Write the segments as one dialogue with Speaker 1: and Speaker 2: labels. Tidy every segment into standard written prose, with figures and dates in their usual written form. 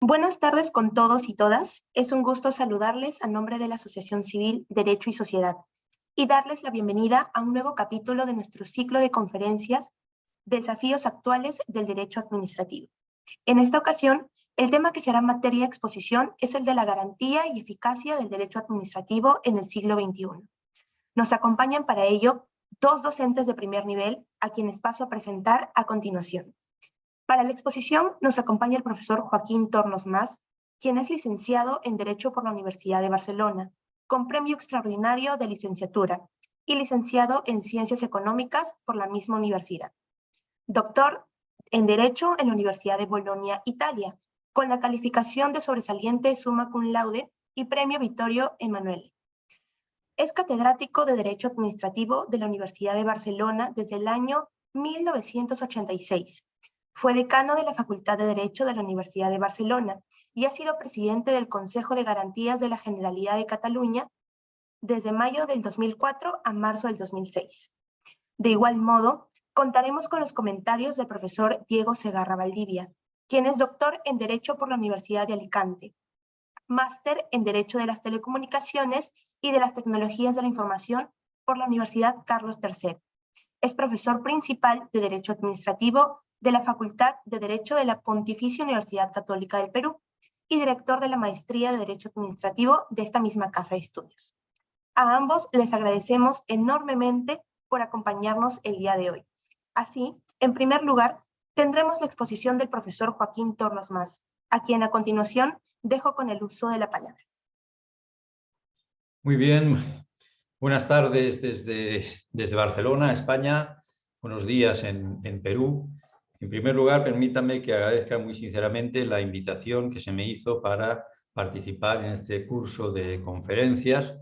Speaker 1: Buenas tardes con todos y todas. Es un gusto saludarles a nombre de la Asociación Civil Derecho y Sociedad y darles la bienvenida a un nuevo capítulo de nuestro ciclo de conferencias Desafíos actuales del derecho administrativo. En esta ocasión, el tema que será materia de exposición es el de la garantía y eficacia del derecho administrativo en el siglo XXI. Nos acompañan para ello dos docentes de primer nivel, a quienes paso a presentar a continuación. Para la exposición nos acompaña el profesor Joaquín Tornos Mas, quien es licenciado en Derecho por la Universidad de Barcelona, con premio extraordinario de licenciatura, y licenciado en Ciencias Económicas por la misma universidad. Doctor en Derecho en la Universidad de Bolonia, Italia, con la calificación de sobresaliente Summa Cum Laude y premio Vittorio Emanuele. Es catedrático de Derecho Administrativo de la Universidad de Barcelona desde el año 1986. Fue decano de la Facultad de Derecho de la Universidad de Barcelona y ha sido presidente del Consejo de Garantías de la Generalidad de Cataluña desde mayo del 2004 a marzo del 2006. De igual modo, contaremos con los comentarios del profesor Diego Segarra Valdivia, quien es doctor en Derecho por la Universidad de Alicante, máster en Derecho de las Telecomunicaciones y de las Tecnologías de la Información por la Universidad Carlos III. Es profesor principal de Derecho Administrativo de la Facultad de Derecho de la Pontificia Universidad Católica del Perú y director de la Maestría de Derecho Administrativo de esta misma casa de estudios. A ambos les agradecemos enormemente por acompañarnos el día de hoy. Así, en primer lugar, tendremos la exposición del profesor Joaquín Tornos Mas, a quien a continuación dejo con el uso de la palabra.
Speaker 2: Muy bien, buenas tardes desde Barcelona, España, buenos días en Perú. En primer lugar, permítanme que agradezca muy sinceramente la invitación que se me hizo para participar en este curso de conferencias,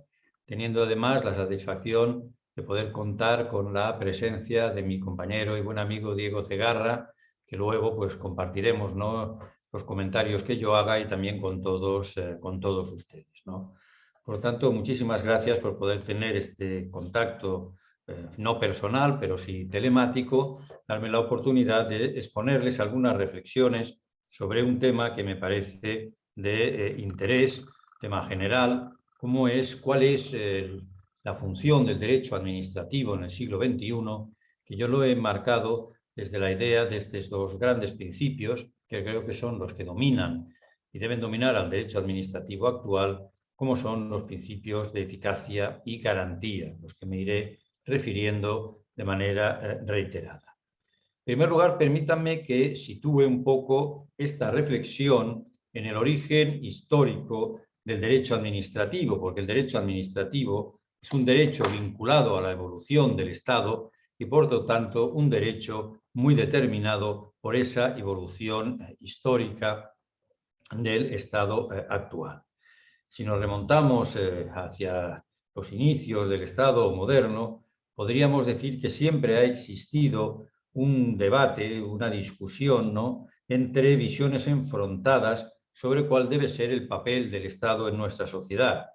Speaker 2: teniendo además la satisfacción de poder contar con la presencia de mi compañero y buen amigo Diego Segarra, que luego pues compartiremos, ¿no?, los comentarios que yo haga y también con todos ustedes, ¿no? Por lo tanto, muchísimas gracias por poder tener este contacto no personal, pero sí telemático, darme la oportunidad de exponerles algunas reflexiones sobre un tema que me parece de interés, tema general, cuál es la función del derecho administrativo en el siglo XXI, que yo lo he enmarcado desde la idea de estos dos grandes principios, que creo que son los que dominan y deben dominar al derecho administrativo actual, como son los principios de eficacia y garantía, los que me iré refiriendo de manera reiterada. En primer lugar, permítanme que sitúe un poco esta reflexión en el origen histórico del derecho administrativo, porque el derecho administrativo es un derecho vinculado a la evolución del Estado y, por lo tanto, un derecho muy determinado por esa evolución histórica del Estado actual. Si nos remontamos hacia los inicios del Estado moderno, podríamos decir que siempre ha existido un debate, una discusión, ¿no?, entre visiones enfrentadas sobre cuál debe ser el papel del Estado en nuestra sociedad.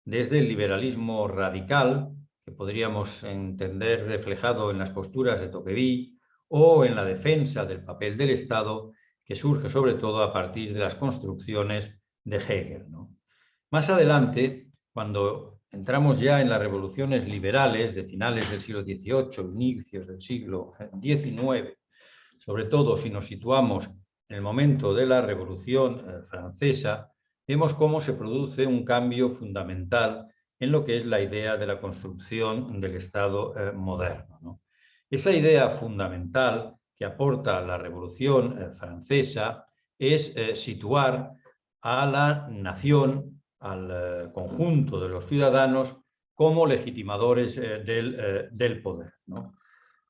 Speaker 2: Desde el liberalismo radical, que podríamos entender reflejado en las posturas de Tocqueville, o en la defensa del papel del Estado, que surge sobre todo a partir de las construcciones de Hegel, ¿no? Más adelante, cuando entramos ya en las revoluciones liberales de finales del siglo XVIII, inicios del siglo XIX, sobre todo si nos situamos en el momento de la Revolución Francesa, vemos cómo se produce un cambio fundamental en lo que es la idea de la construcción del Estado moderno, ¿no? Esa idea fundamental que aporta la Revolución Francesa es situar a la nación, al conjunto de los ciudadanos, como legitimadores del poder, ¿no?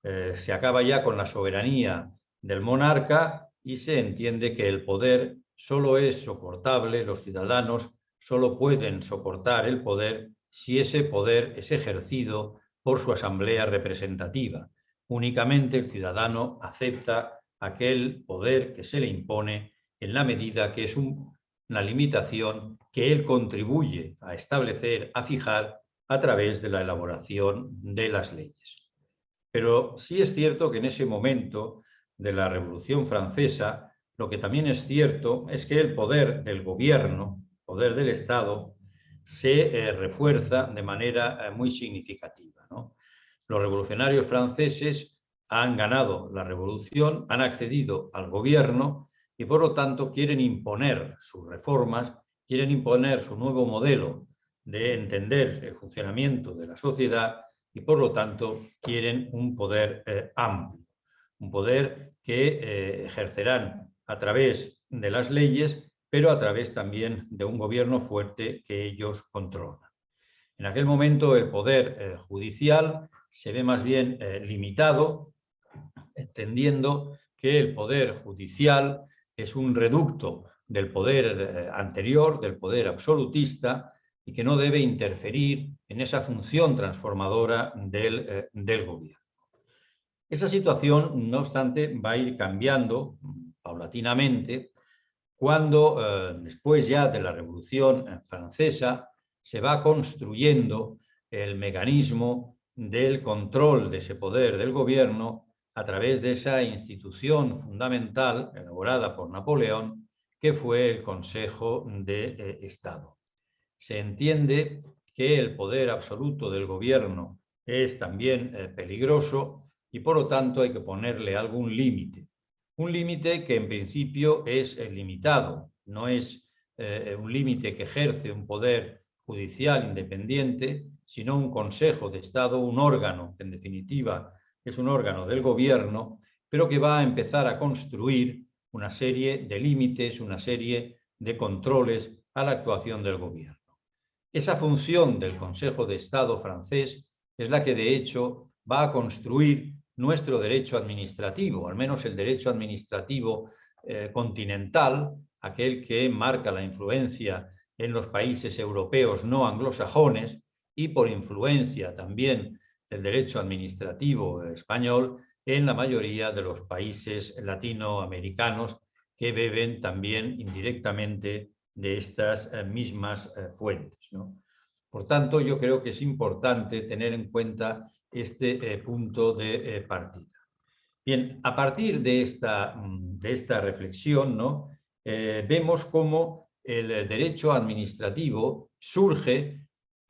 Speaker 2: Se acaba ya con la soberanía del monarca y se entiende que el poder solo es soportable, los ciudadanos solo pueden soportar el poder si ese poder es ejercido por su asamblea representativa. Únicamente el ciudadano acepta aquel poder que se le impone en la medida que es una limitación que él contribuye a establecer, a fijar a través de la elaboración de las leyes. Pero sí es cierto que en ese momento de la Revolución Francesa lo que también es cierto es que el poder del gobierno, poder del Estado, se refuerza de manera muy significativa, ¿no? Los revolucionarios franceses han ganado la revolución, han accedido al gobierno y por lo tanto quieren imponer sus reformas, quieren imponer su nuevo modelo de entender el funcionamiento de la sociedad y por lo tanto quieren un poder amplio, un poder que ejercerán a través de las leyes, pero a través también de un gobierno fuerte que ellos controlan. En aquel momento el poder judicial se ve más bien limitado, entendiendo que el poder judicial es un reducto del poder anterior, del poder absolutista, y que no debe interferir en esa función transformadora del gobierno. Esa situación, no obstante, va a ir cambiando paulatinamente cuando, después ya de la Revolución Francesa, se va construyendo el mecanismo del control de ese poder del gobierno a través de esa institución fundamental elaborada por Napoleón, que fue el Consejo de Estado. Se entiende que el poder absoluto del gobierno es también peligroso y por lo tanto hay que ponerle algún límite. Un límite que en principio es limitado, no es un límite que ejerce un poder judicial independiente, sino un Consejo de Estado, un órgano que en definitiva es un órgano del gobierno, pero que va a empezar a construir una serie de límites, una serie de controles a la actuación del gobierno. Esa función del Consejo de Estado francés es la que de hecho va a construir nuestro derecho administrativo, al menos el derecho administrativo continental, aquel que marca la influencia en los países europeos no anglosajones y por influencia también del derecho administrativo español en la mayoría de los países latinoamericanos que beben también indirectamente de estas mismas fuentes, ¿no? Por tanto, yo creo que es importante tener en cuenta este punto de partida. Bien, a partir de esta reflexión, ¿no? Vemos cómo el derecho administrativo surge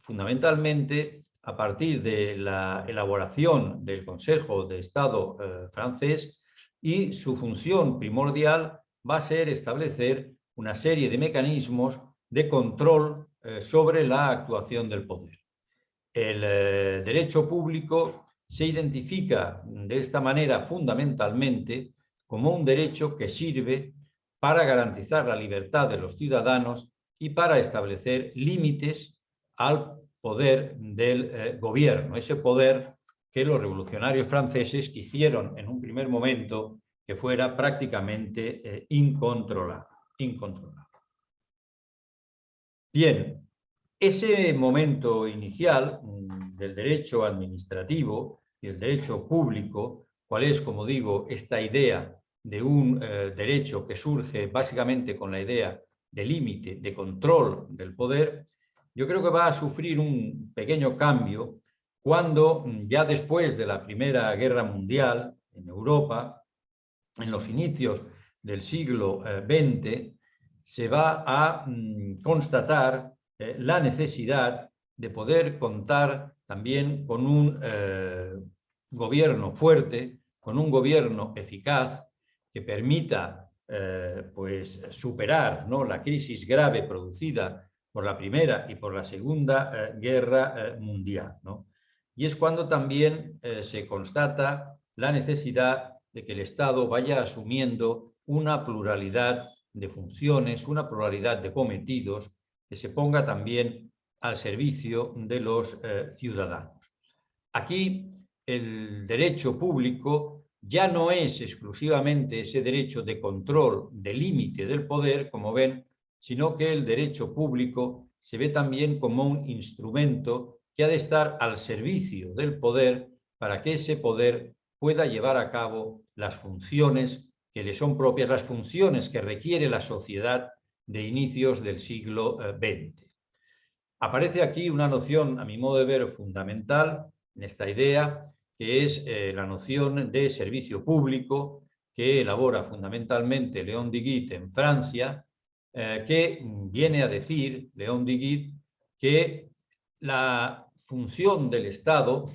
Speaker 2: fundamentalmente a partir de la elaboración del Consejo de Estado francés y su función primordial va a ser establecer una serie de mecanismos de control sobre la actuación del poder. El derecho público se identifica de esta manera fundamentalmente como un derecho que sirve para garantizar la libertad de los ciudadanos y para establecer límites al poder del gobierno, ese poder que los revolucionarios franceses quisieron en un primer momento que fuera prácticamente incontrolable. Bien, ese momento inicial del derecho administrativo y el derecho público, ¿cuál es, como digo, esta idea de un derecho que surge básicamente con la idea de límite, de control del poder? Yo creo que va a sufrir un pequeño cambio cuando ya después de la Primera Guerra Mundial en Europa, en los inicios del siglo XX, se va a constatar la necesidad de poder contar también con un gobierno fuerte, con un gobierno eficaz que permita pues superar, ¿no?, la crisis grave producida por la Primera y por la Segunda Guerra Mundial, ¿no? Y es cuando también se constata la necesidad de que el Estado vaya asumiendo una pluralidad de funciones, una pluralidad de cometidos que se ponga también al servicio de los ciudadanos. Aquí el derecho público ya no es exclusivamente ese derecho de control, de límite del poder, como ven, sino que el derecho público se ve también como un instrumento que ha de estar al servicio del poder para que ese poder pueda llevar a cabo las funciones que le son propias, las funciones que requiere la sociedad de inicios del siglo XX. Aparece aquí una noción, a mi modo de ver, fundamental en esta idea, que es la noción de servicio público, que elabora fundamentalmente Léon Duguit en Francia, que viene a decir, Léon Duguit, que la función del Estado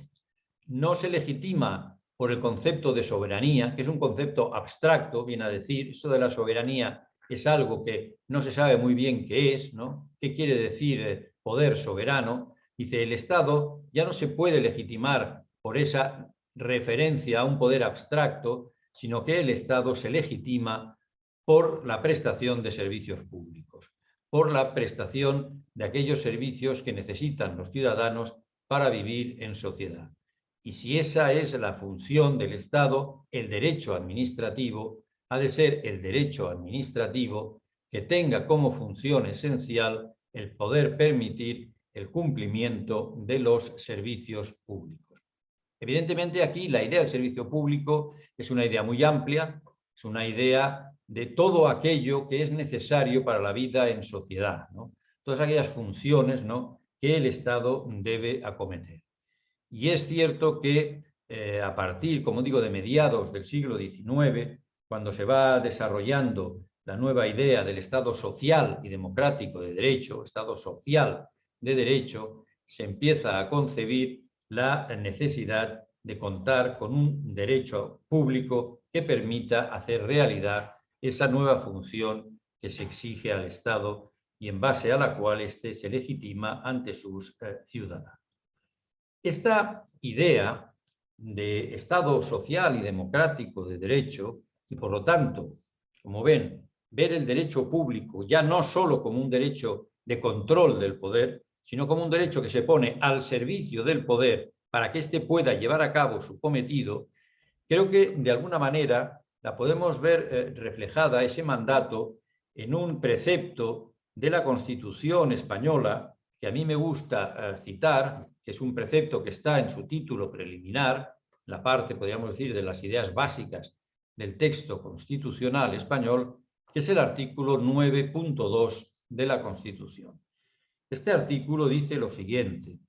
Speaker 2: no se legitima por el concepto de soberanía, que es un concepto abstracto, viene a decir, eso de la soberanía es algo que no se sabe muy bien qué es, ¿no? ¿Qué quiere decir poder soberano? Dice, el Estado ya no se puede legitimar por esa referencia a un poder abstracto, sino que el Estado se legitima por la prestación de servicios públicos, por la prestación de aquellos servicios que necesitan los ciudadanos para vivir en sociedad. Y si esa es la función del Estado, el derecho administrativo ha de ser el derecho administrativo que tenga como función esencial el poder permitir el cumplimiento de los servicios públicos. Evidentemente aquí la idea del servicio público es una idea muy amplia, es una idea de todo aquello que es necesario para la vida en sociedad, ¿no? Todas aquellas funciones, ¿no?, que el Estado debe acometer. Y es cierto que a partir, como digo, de mediados del siglo XIX, cuando se va desarrollando la nueva idea del Estado social y democrático de derecho, Estado social de derecho, se empieza a concebir la necesidad de contar con un derecho público que permita hacer realidad esa nueva función que se exige al Estado y en base a la cual éste se legitima ante sus ciudadanos. Esta idea de Estado social y democrático de derecho, y por lo tanto, como ven, ver el derecho público ya no solo como un derecho de control del poder, sino como un derecho que se pone al servicio del poder para que éste pueda llevar a cabo su cometido, creo que de alguna manera la podemos ver reflejada, ese mandato, en un precepto de la Constitución española, que a mí me gusta citar, que es un precepto que está en su título preliminar, la parte, podríamos decir, de las ideas básicas del texto constitucional español, que es el artículo 9.2 de la Constitución. Este artículo dice lo siguiente,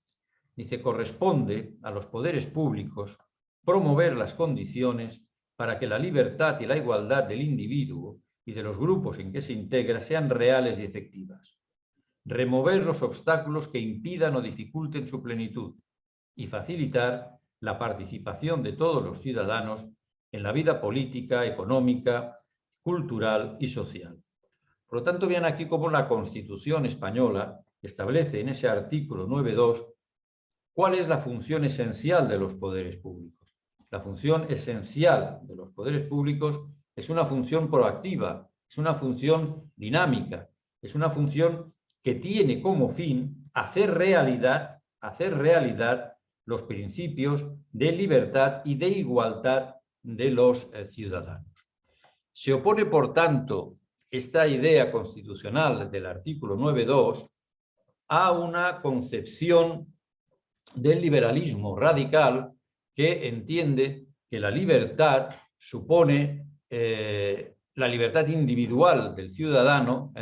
Speaker 2: dice, corresponde a los poderes públicos promover las condiciones para que la libertad y la igualdad del individuo y de los grupos en que se integra sean reales y efectivas, remover los obstáculos que impidan o dificulten su plenitud y facilitar la participación de todos los ciudadanos en la vida política, económica, cultural y social. Por lo tanto, vean aquí cómo la Constitución española establece en ese artículo 9.2 cuál es la función esencial de los poderes públicos. La función esencial de los poderes públicos es una función proactiva, es una función dinámica, es una función que tiene como fin hacer realidad los principios de libertad y de igualdad de los ciudadanos. Se opone, por tanto, esta idea constitucional del artículo 9.2 a una concepción del liberalismo radical que entiende que la libertad supone la libertad individual del ciudadano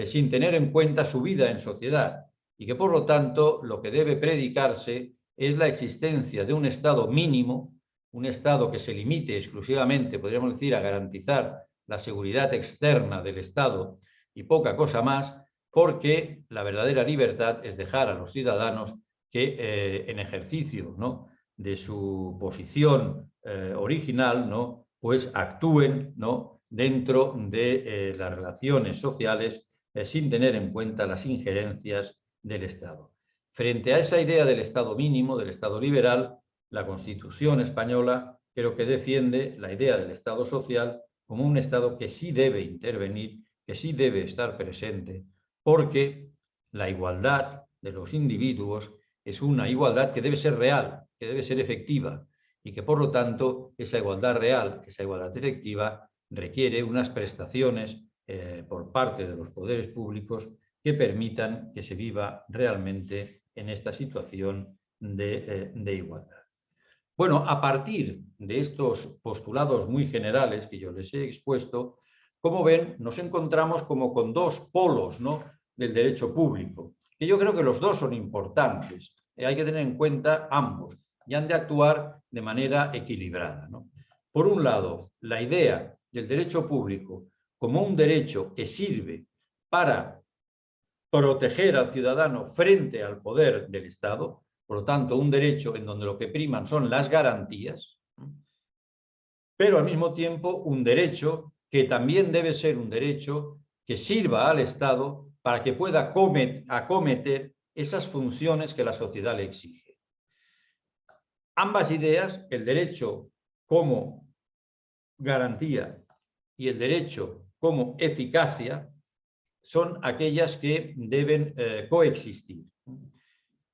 Speaker 2: sin tener en cuenta su vida en sociedad y que por lo tanto lo que debe predicarse es la existencia de un Estado mínimo, un Estado que se limite exclusivamente, podríamos decir, a garantizar la seguridad externa del Estado y poca cosa más, porque la verdadera libertad es dejar a los ciudadanos que en ejercicio, ¿no?, de su posición original, ¿no?, pues actúen, ¿no?, dentro de las relaciones sociales sin tener en cuenta las injerencias del Estado. Frente a esa idea del Estado mínimo, del Estado liberal, la Constitución española creo que defiende la idea del Estado social como un Estado que sí debe intervenir, que sí debe estar presente, porque la igualdad de los individuos es una igualdad que debe ser real, que debe ser efectiva y que por lo tanto esa igualdad real, esa igualdad efectiva requiere unas prestaciones por parte de los poderes públicos que permitan que se viva realmente en esta situación de igualdad. Bueno, a partir de estos postulados muy generales que yo les he expuesto, como ven, nos encontramos como con dos polos, ¿no?, del derecho público, que yo creo que los dos son importantes. Hay que tener en cuenta ambos y han de actuar de manera equilibrada, ¿no? por un lado, la idea del derecho público como un derecho que sirve para proteger al ciudadano frente al poder del Estado, por lo tanto, un derecho en donde lo que priman son las garantías, pero al mismo tiempo un derecho que también debe ser un derecho que sirva al Estado para que pueda acometer esas funciones que la sociedad le exige. Ambas ideas, el derecho como garantía y el derecho como eficacia, son aquellas que deben coexistir.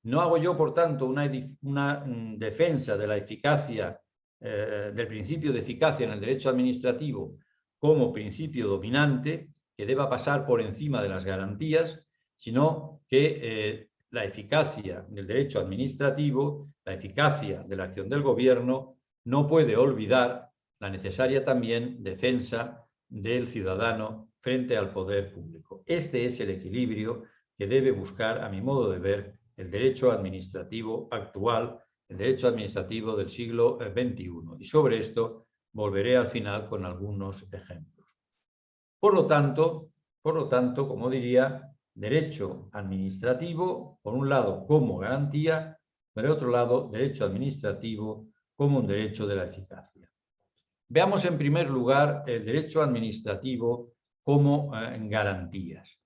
Speaker 2: No hago yo, por tanto, una defensa de la eficacia, del principio de eficacia en el derecho administrativo como principio dominante que deba pasar por encima de las garantías, sino que la eficacia del derecho administrativo, la eficacia de la acción del gobierno, no puede olvidar la necesaria también defensa del ciudadano frente al poder público. Este es el equilibrio que debe buscar, a mi modo de ver, el derecho administrativo actual, el derecho administrativo del siglo XXI. Y sobre esto volveré al final con algunos ejemplos. Por lo tanto, como diría, derecho administrativo, por un lado, como garantía, por otro lado, derecho administrativo como un derecho de la eficacia. Veamos en primer lugar el derecho administrativo como garantías.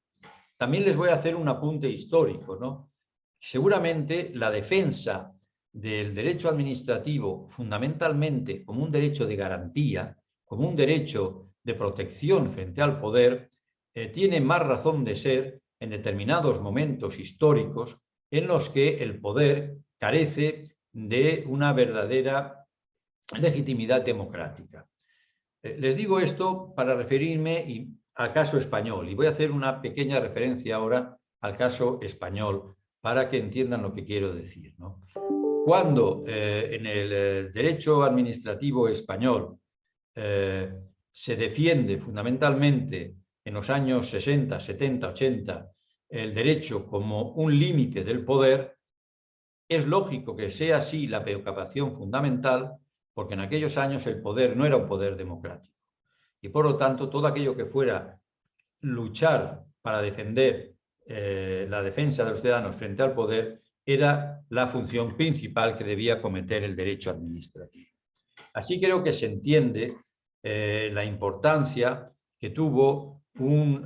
Speaker 2: También les voy a hacer un apunte histórico, ¿no? Seguramente la defensa del derecho administrativo fundamentalmente como un derecho de garantía, como un derecho de protección frente al poder, tiene más razón de ser en determinados momentos históricos en los que el poder carece de una verdadera legitimidad democrática. Les digo esto para referirme al caso español y voy a hacer una pequeña referencia ahora al caso español para que entiendan lo que quiero decir, ¿no? Cuando en el derecho administrativo español se defiende fundamentalmente en los años 60, 70, 80 el derecho como un límite del poder, es lógico que sea así la preocupación fundamental, porque en aquellos años el poder no era un poder democrático. Y por lo tanto, todo aquello que fuera luchar para defender la defensa de los ciudadanos frente al poder era la función principal que debía cometer el derecho administrativo. Así creo que se entiende la importancia que tuvo un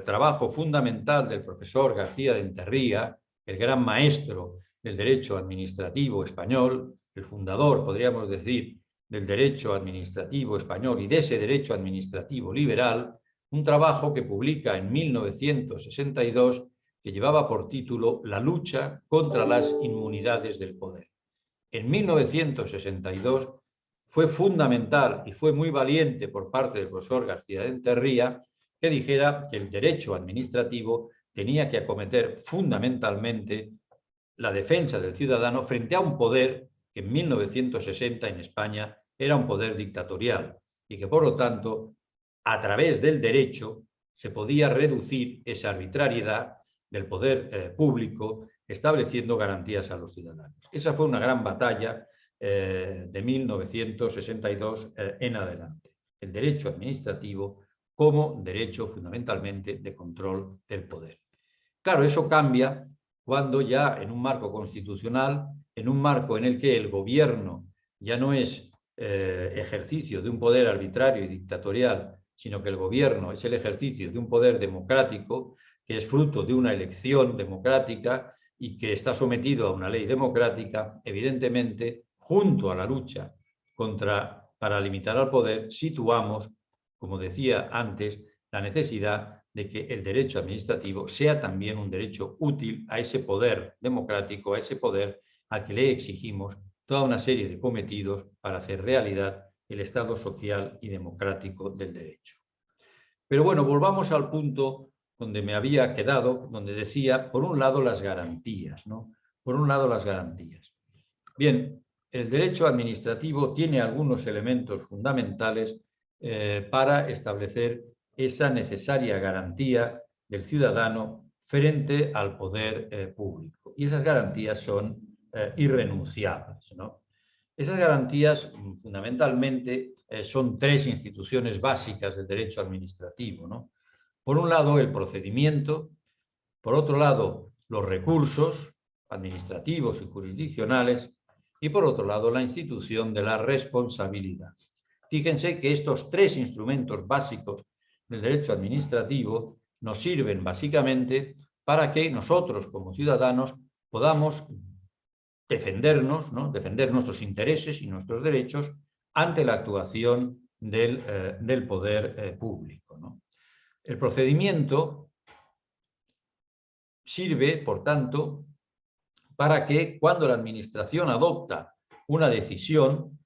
Speaker 2: trabajo fundamental del profesor García de Enterría, el gran maestro del derecho administrativo español, el fundador, podríamos decir, del derecho administrativo español y de ese derecho administrativo liberal, un trabajo que publica en 1962 que llevaba por título La lucha contra las inmunidades del poder. En 1962 fue fundamental y fue muy valiente por parte del profesor García de Enterría que dijera que el derecho administrativo tenía que acometer fundamentalmente la defensa del ciudadano frente a un poder que en 1960 en España era un poder dictatorial y que por lo tanto a través del derecho se podía reducir esa arbitrariedad del poder público estableciendo garantías a los ciudadanos. Esa fue una gran batalla de 1962 en adelante. El derecho administrativo como derecho fundamentalmente de control del poder. Claro, eso cambia cuando ya en un marco constitucional, en un marco en el que el gobierno ya no es ejercicio de un poder arbitrario y dictatorial, sino que el gobierno es el ejercicio de un poder democrático que es fruto de una elección democrática y que está sometido a una ley democrática, evidentemente, junto a la lucha para limitar al poder, situamos, como decía antes, la necesidad de que el derecho administrativo sea también un derecho útil a ese poder democrático, a ese poder al que le exigimos toda una serie de cometidos para hacer realidad el Estado social y democrático del derecho. Pero bueno, volvamos al punto donde me había quedado, donde decía, por un lado, las garantías, ¿no? Por un lado, las garantías. Bien, el derecho administrativo tiene algunos elementos fundamentales para establecer esa necesaria garantía del ciudadano frente al poder público. Y esas garantías son irrenunciables, ¿no? Esas garantías, fundamentalmente, son tres instituciones básicas del derecho administrativo, ¿no? Por un lado, el procedimiento, por otro lado, los recursos administrativos y jurisdiccionales, y por otro lado, la institución de la responsabilidad. Fíjense que estos tres instrumentos básicos del derecho administrativo nos sirven básicamente para que nosotros, como ciudadanos, podamos defendernos, ¿no? Defender nuestros intereses y nuestros derechos ante la actuación del poder público, ¿no? El procedimiento sirve, por tanto, para que cuando la Administración adopta una decisión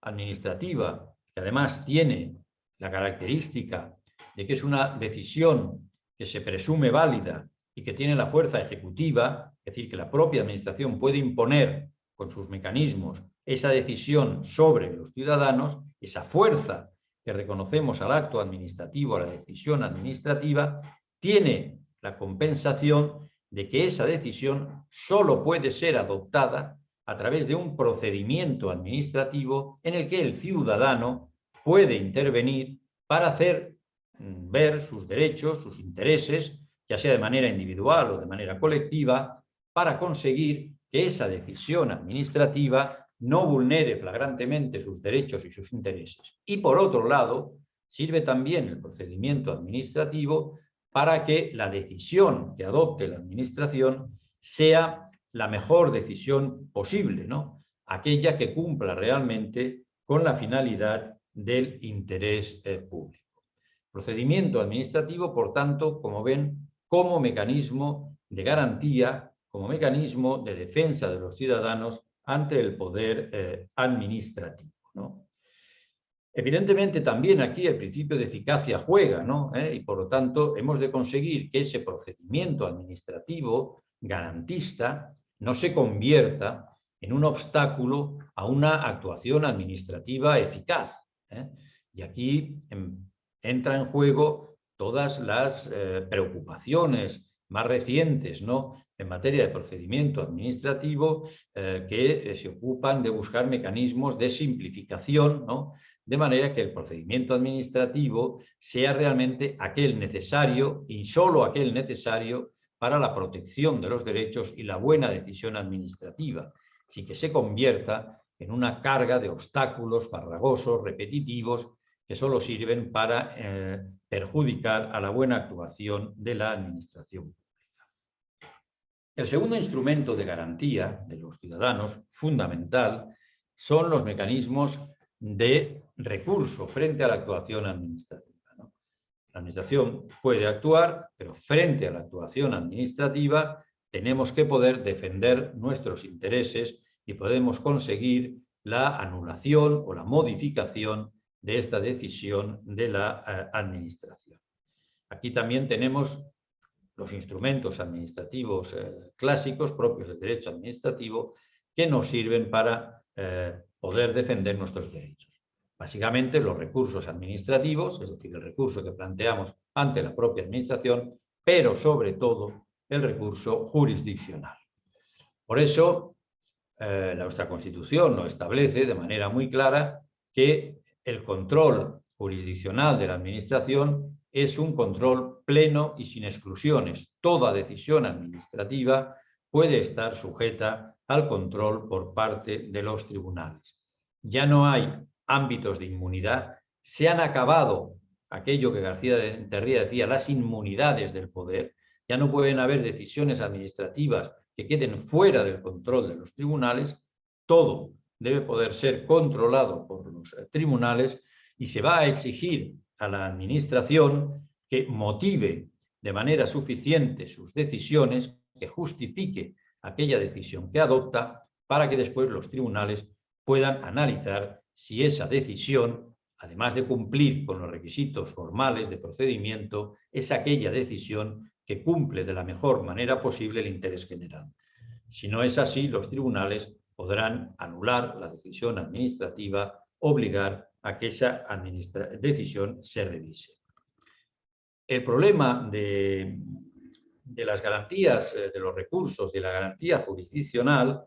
Speaker 2: administrativa, que además tiene la característica de que es una decisión que se presume válida y que tiene la fuerza ejecutiva, es decir, que la propia Administración puede imponer con sus mecanismos esa decisión sobre los ciudadanos, esa fuerza que reconocemos al acto administrativo, a la decisión administrativa, tiene la compensación de que esa decisión solo puede ser adoptada a través de un procedimiento administrativo en el que el ciudadano puede intervenir para hacer ver sus derechos, sus intereses, ya sea de manera individual o de manera colectiva, para conseguir que esa decisión administrativa no vulnere flagrantemente sus derechos y sus intereses. Y por otro lado, sirve también el procedimiento administrativo para que la decisión que adopte la Administración sea la mejor decisión posible, ¿no? Aquella que cumpla realmente con la finalidad del interés público. Procedimiento administrativo, por tanto, como ven, como mecanismo de garantía, como mecanismo de defensa de los ciudadanos ante el poder administrativo, ¿no? Evidentemente también aquí el principio de eficacia juega, ¿no? Y por lo tanto hemos de conseguir que ese procedimiento administrativo garantista no se convierta en un obstáculo a una actuación administrativa eficaz, ¿eh? Y aquí entra en juego todas las preocupaciones más recientes, ¿no?, en materia de procedimiento administrativo que se ocupan de buscar mecanismos de simplificación, ¿no?, de manera que el procedimiento administrativo sea realmente aquel necesario y solo aquel necesario para la protección de los derechos y la buena decisión administrativa, sin que se convierta en una carga de obstáculos farragosos, repetitivos, que solo sirven para perjudicar a la buena actuación de la administración pública. El segundo instrumento de garantía de los ciudadanos, fundamental, son los mecanismos de recurso frente a la actuación administrativa, ¿no? La Administración puede actuar, pero frente a la actuación administrativa tenemos que poder defender nuestros intereses y podemos conseguir la anulación o la modificación de esta decisión de la Administración. Aquí también tenemos los instrumentos administrativos clásicos propios del derecho administrativo que nos sirven para poder defender nuestros derechos. Básicamente los recursos administrativos, es decir, el recurso que planteamos ante la propia Administración, pero sobre todo el recurso jurisdiccional. Por eso, nuestra Constitución nos establece de manera muy clara que el control jurisdiccional de la Administración es un control pleno y sin exclusiones. Toda decisión administrativa puede estar sujeta al control por parte de los tribunales. Ya no hay ámbitos de inmunidad, se han acabado aquello que García de Enterría decía, las inmunidades del poder. Ya no pueden haber decisiones administrativas que queden fuera del control de los tribunales. Todo debe poder ser controlado por los tribunales y se va a exigir a la Administración que motive de manera suficiente sus decisiones, que justifique aquella decisión que adopta, para que después los tribunales puedan analizar si esa decisión, además de cumplir con los requisitos formales de procedimiento, es aquella decisión que cumple de la mejor manera posible el interés general. Si no es así, los tribunales podrán anular la decisión administrativa, obligar a que esa decisión se revise. El problema de las garantías de los recursos, de la garantía jurisdiccional,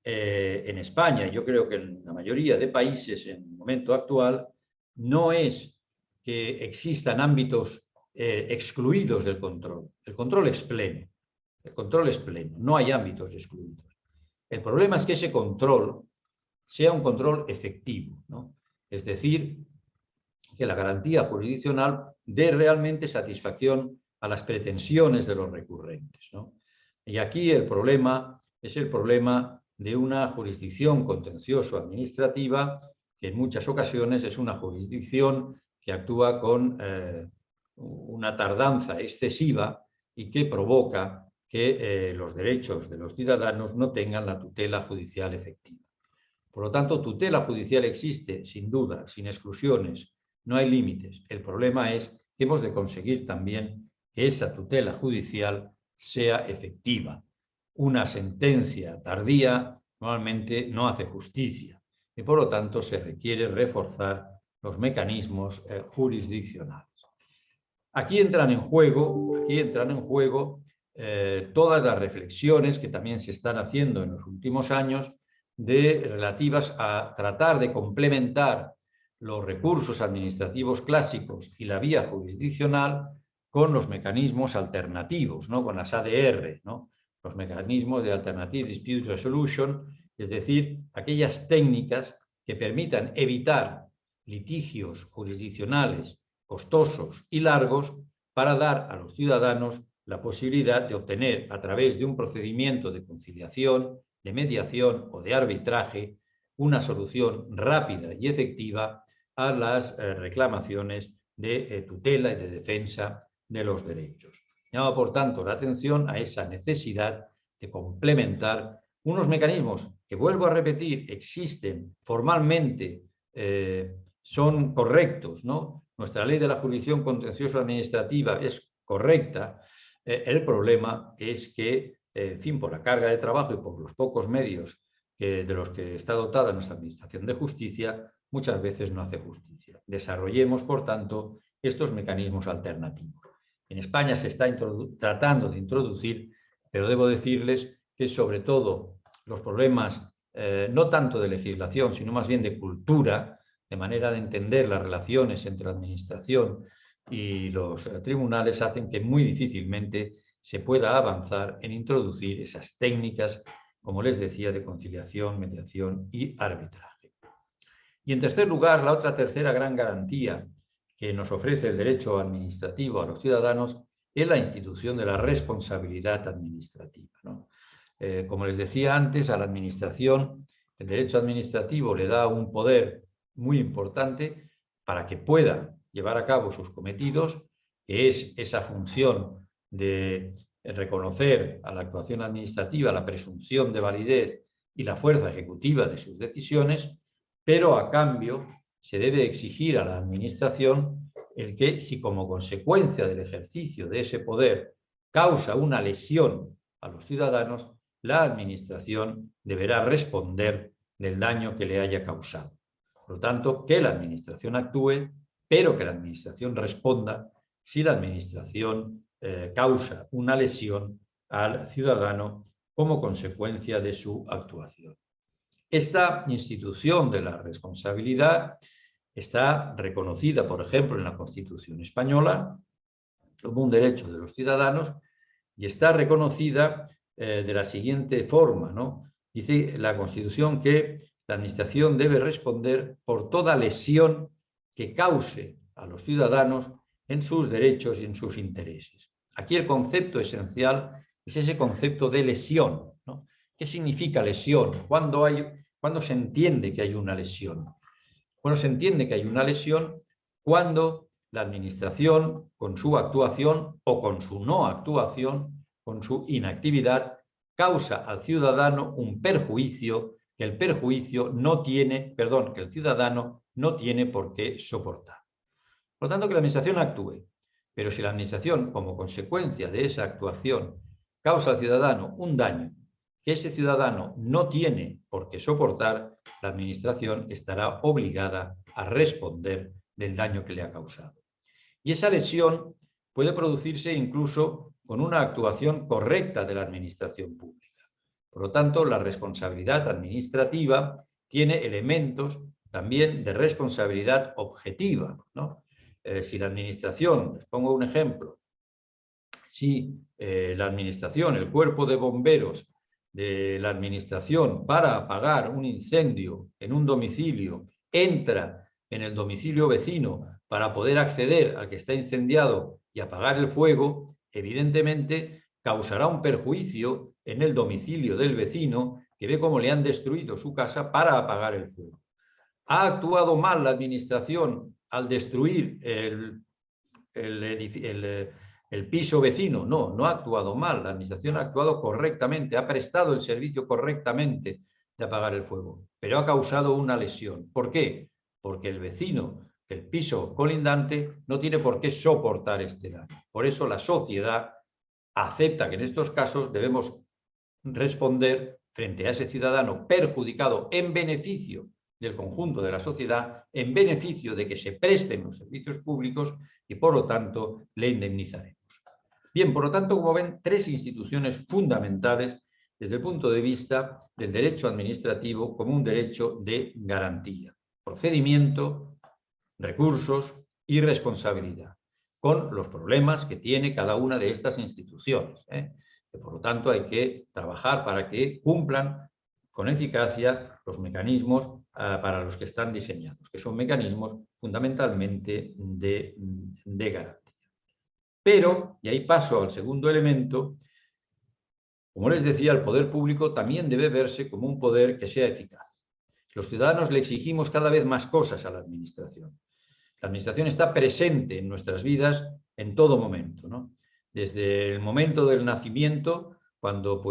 Speaker 2: en España, yo creo que en la mayoría de países en el momento actual, no es que existan ámbitos excluidos del control. El control es pleno. El control es pleno. No hay ámbitos excluidos. El problema es que ese control sea un control efectivo, ¿no? Es decir, que la garantía jurisdiccional dé realmente satisfacción a las pretensiones de los recurrentes, ¿no? Y aquí el problema es el problema de una jurisdicción contencioso-administrativa que en muchas ocasiones es una jurisdicción que actúa con una tardanza excesiva y que provoca que los derechos de los ciudadanos no tengan la tutela judicial efectiva. Por lo tanto, tutela judicial existe, sin duda, sin exclusiones, no hay límites. El problema es que hemos de conseguir también que esa tutela judicial sea efectiva. Una sentencia tardía normalmente no hace justicia y, por lo tanto, se requiere reforzar los mecanismos jurisdiccionales. Aquí entran en juego todas las reflexiones que también se están haciendo en los últimos años relativas a tratar de complementar los recursos administrativos clásicos y la vía jurisdiccional con los mecanismos alternativos, ¿no? Con las ADR, ¿no? Los mecanismos de Alternative Dispute Resolution, es decir, aquellas técnicas que permitan evitar litigios jurisdiccionales costosos y largos para dar a los ciudadanos la posibilidad de obtener a través de un procedimiento de conciliación, de mediación o de arbitraje una solución rápida y efectiva a las reclamaciones de tutela y de defensa de los derechos. Llama, por tanto, la atención a esa necesidad de complementar unos mecanismos que, vuelvo a repetir, existen formalmente, son correctos, ¿no? Nuestra ley de la jurisdicción contencioso administrativa es correcta. El problema es que, en fin, por la carga de trabajo y por los pocos medios de los que está dotada nuestra Administración de Justicia, muchas veces no hace justicia. Desarrollemos, por tanto, estos mecanismos alternativos. En España se está tratando de introducir, pero debo decirles que sobre todo los problemas no tanto de legislación, sino más bien de cultura, de manera de entender las relaciones entre la Administración y los tribunales, hacen que muy difícilmente se pueda avanzar en introducir esas técnicas, como les decía, de conciliación, mediación y arbitraje. Y en tercer lugar, la otra tercera gran garantía que nos ofrece el derecho administrativo a los ciudadanos es la institución de la responsabilidad administrativa, ¿no? Como les decía antes, a la Administración el derecho administrativo le da un poder muy importante para que pueda llevar a cabo sus cometidos, que es esa función de reconocer a la actuación administrativa la presunción de validez y la fuerza ejecutiva de sus decisiones, pero a cambio se debe exigir a la Administración el que, si como consecuencia del ejercicio de ese poder causa una lesión a los ciudadanos, la Administración deberá responder del daño que le haya causado. Por lo tanto, que la Administración actúe, pero que la Administración responda si la Administración causa una lesión al ciudadano como consecuencia de su actuación. Esta institución de la responsabilidad está reconocida, por ejemplo, en la Constitución española como un derecho de los ciudadanos y está reconocida de la siguiente forma, ¿no? Dice la Constitución que la Administración debe responder por toda lesión que cause a los ciudadanos en sus derechos y en sus intereses. Aquí el concepto esencial es ese concepto de lesión, ¿no? ¿Qué significa lesión? ¿Cuándo se entiende que hay una lesión? Bueno, se entiende que hay una lesión cuando la Administración, con su actuación o con su no actuación, con su inactividad, causa al ciudadano un perjuicio que el ciudadano no tiene por qué soportar. Por lo tanto, que la Administración actúe, pero si la Administración, como consecuencia de esa actuación, causa al ciudadano un daño que ese ciudadano no tiene por qué soportar, la Administración estará obligada a responder del daño que le ha causado. Y esa lesión puede producirse incluso con una actuación correcta de la Administración pública. Por lo tanto, la responsabilidad administrativa tiene elementos también de responsabilidad objetiva, ¿no? Si la administración, les pongo un ejemplo, si la administración, el cuerpo de bomberos de la administración, para apagar un incendio en un domicilio, entra en el domicilio vecino para poder acceder al que está incendiado y apagar el fuego, evidentemente causará un perjuicio en el domicilio del vecino que ve cómo le han destruido su casa para apagar el fuego. ¿Ha actuado mal la administración al destruir el piso vecino? No, no ha actuado mal. La administración ha actuado correctamente, ha prestado el servicio correctamente de apagar el fuego, pero ha causado una lesión. ¿Por qué? Porque el vecino, el piso colindante, no tiene por qué soportar este daño. Por eso la sociedad acepta que en estos casos debemos responder frente a ese ciudadano perjudicado en beneficio del conjunto de la sociedad, en beneficio de que se presten los servicios públicos y, por lo tanto, le indemnizaremos. Bien, por lo tanto, como ven, tres instituciones fundamentales desde el punto de vista del derecho administrativo como un derecho de garantía: procedimiento, recursos y responsabilidad, con los problemas que tiene cada una de estas instituciones, que por lo tanto hay que trabajar para que cumplan con eficacia los mecanismos para los que están diseñados, que son mecanismos fundamentalmente de garantía. Pero, y ahí paso al segundo elemento, como les decía, el poder público también debe verse como un poder que sea eficaz. Los ciudadanos le exigimos cada vez más cosas a la administración. La administración está presente en nuestras vidas en todo momento, ¿no? Desde el momento del nacimiento, cuando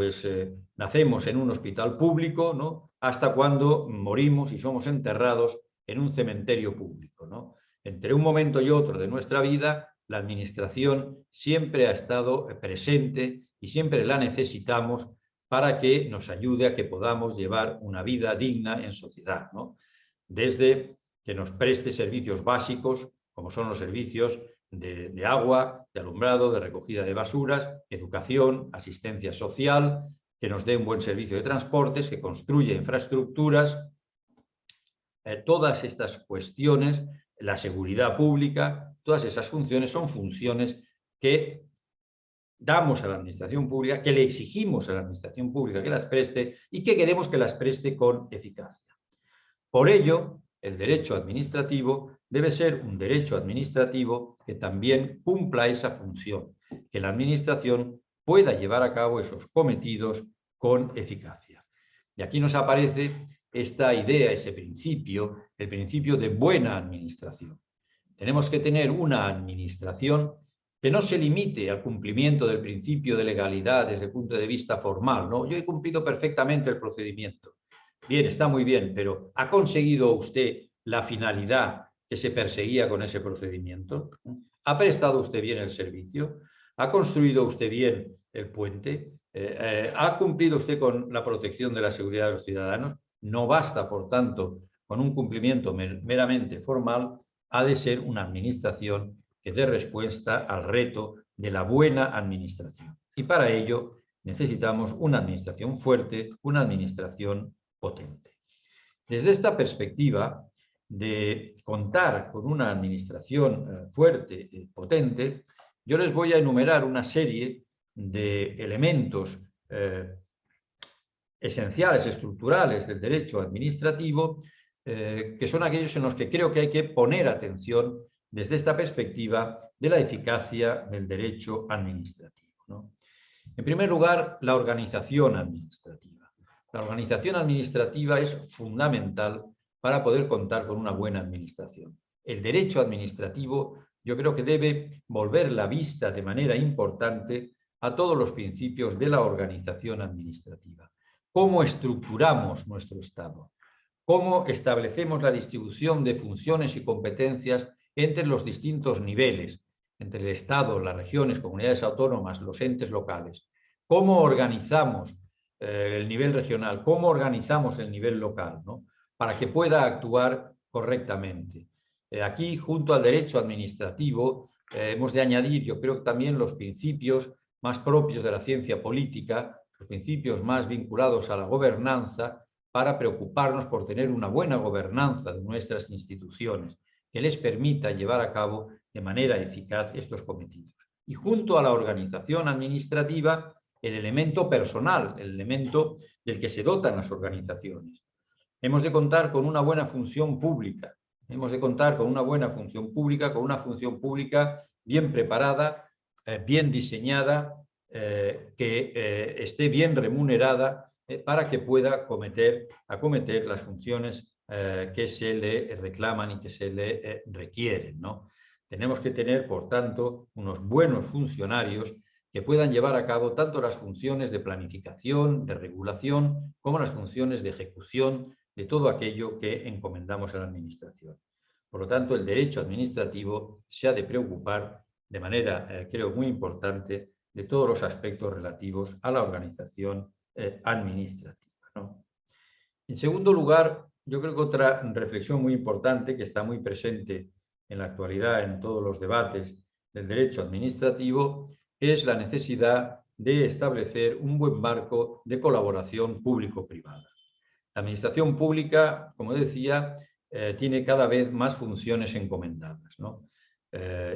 Speaker 2: nacemos en un hospital público, ¿no?, hasta cuando morimos y somos enterrados en un cementerio público, ¿no? Entre un momento y otro de nuestra vida, la administración siempre ha estado presente y siempre la necesitamos para que nos ayude a que podamos llevar una vida digna en sociedad, ¿no? Desde que nos preste servicios básicos, como son los servicios de agua, de alumbrado, de recogida de basuras, educación, asistencia social, que nos dé un buen servicio de transportes, que construya infraestructuras, todas estas cuestiones, la seguridad pública, todas esas funciones son funciones que damos a la administración pública, que le exigimos a la administración pública que las preste y que queremos que las preste con eficacia. Por ello, el derecho administrativo debe ser un derecho administrativo que también cumpla esa función, que la administración pueda llevar a cabo esos cometidos con eficacia. Y aquí nos aparece esta idea, ese principio, el principio de buena administración. Tenemos que tener una administración que no se limite al cumplimiento del principio de legalidad desde el punto de vista formal, ¿no? Yo he cumplido perfectamente el procedimiento. Bien, está muy bien, pero ¿ha conseguido usted la finalidad que se perseguía con ese procedimiento? ¿Ha prestado usted bien el servicio? ¿Ha construido usted bien el puente? ¿Ha cumplido usted con la protección de la seguridad de los ciudadanos? No basta, por tanto, con un cumplimiento meramente formal, ha de ser una administración que dé respuesta al reto de la buena administración. Y para ello necesitamos una administración fuerte, una administración potente. Desde esta perspectiva de contar con una administración fuerte y potente, yo les voy a enumerar una serie de elementos esenciales, estructurales del derecho administrativo, que son aquellos en los que creo que hay que poner atención desde esta perspectiva de la eficacia del derecho administrativo, ¿no? En primer lugar, la organización administrativa. La organización administrativa es fundamental para poder contar con una buena administración. El derecho administrativo, yo creo que debe volver la vista de manera importante a todos los principios de la organización administrativa. ¿Cómo estructuramos nuestro Estado? ¿Cómo establecemos la distribución de funciones y competencias entre los distintos niveles, entre el Estado, las regiones, comunidades autónomas, los entes locales? ¿Cómo organizamos el nivel regional? ¿Cómo organizamos el nivel local, ¿no?, para que pueda actuar correctamente? Aquí, junto al derecho administrativo, hemos de añadir, yo creo, también los principios más propios de la ciencia política, los principios más vinculados a la gobernanza, para preocuparnos por tener una buena gobernanza de nuestras instituciones, que les permita llevar a cabo de manera eficaz estos cometidos. Y junto a la organización administrativa, el elemento personal, el elemento del que se dotan las organizaciones. Hemos de contar con una buena función pública. Hemos de contar con una buena función pública, bien preparada, bien diseñada, que esté bien remunerada para que pueda acometer las funciones que se le reclaman y que se le requieren, ¿no? Tenemos que tener, por tanto, unos buenos funcionarios que puedan llevar a cabo tanto las funciones de planificación, de regulación, como las funciones de ejecución de todo aquello que encomendamos a la Administración. Por lo tanto, el derecho administrativo se ha de preocupar de manera, creo, muy importante de todos los aspectos relativos a la organización administrativa, ¿no? En segundo lugar, yo creo que otra reflexión muy importante que está muy presente en la actualidad en todos los debates del derecho administrativo es la necesidad de establecer un buen marco de colaboración público-privada. La administración pública, como decía, tiene cada vez más funciones encomendadas, ¿no?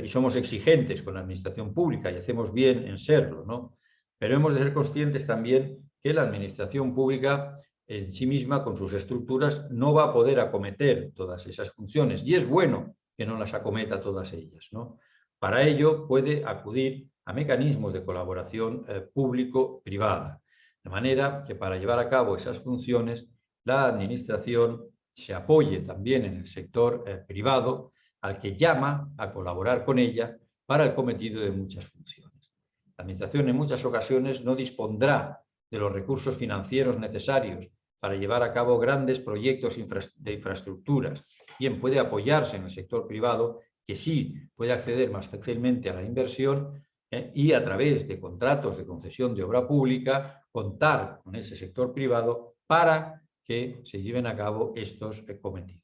Speaker 2: Y somos exigentes con la administración pública y hacemos bien en serlo, ¿no? Pero hemos de ser conscientes también que la administración pública en sí misma, con sus estructuras, no va a poder acometer todas esas funciones, y es bueno que no las acometa todas ellas, ¿no? Para ello puede acudir a mecanismos de colaboración público-privada, de manera que para llevar a cabo esas funciones la administración se apoye también en el sector privado, al que llama a colaborar con ella para el cometido de muchas funciones. La administración en muchas ocasiones no dispondrá de los recursos financieros necesarios para llevar a cabo grandes proyectos de infraestructuras. Bien, puede apoyarse en el sector privado, que sí puede acceder más fácilmente a la inversión y a través de contratos de concesión de obra pública contar con ese sector privado para que se lleven a cabo estos cometidos.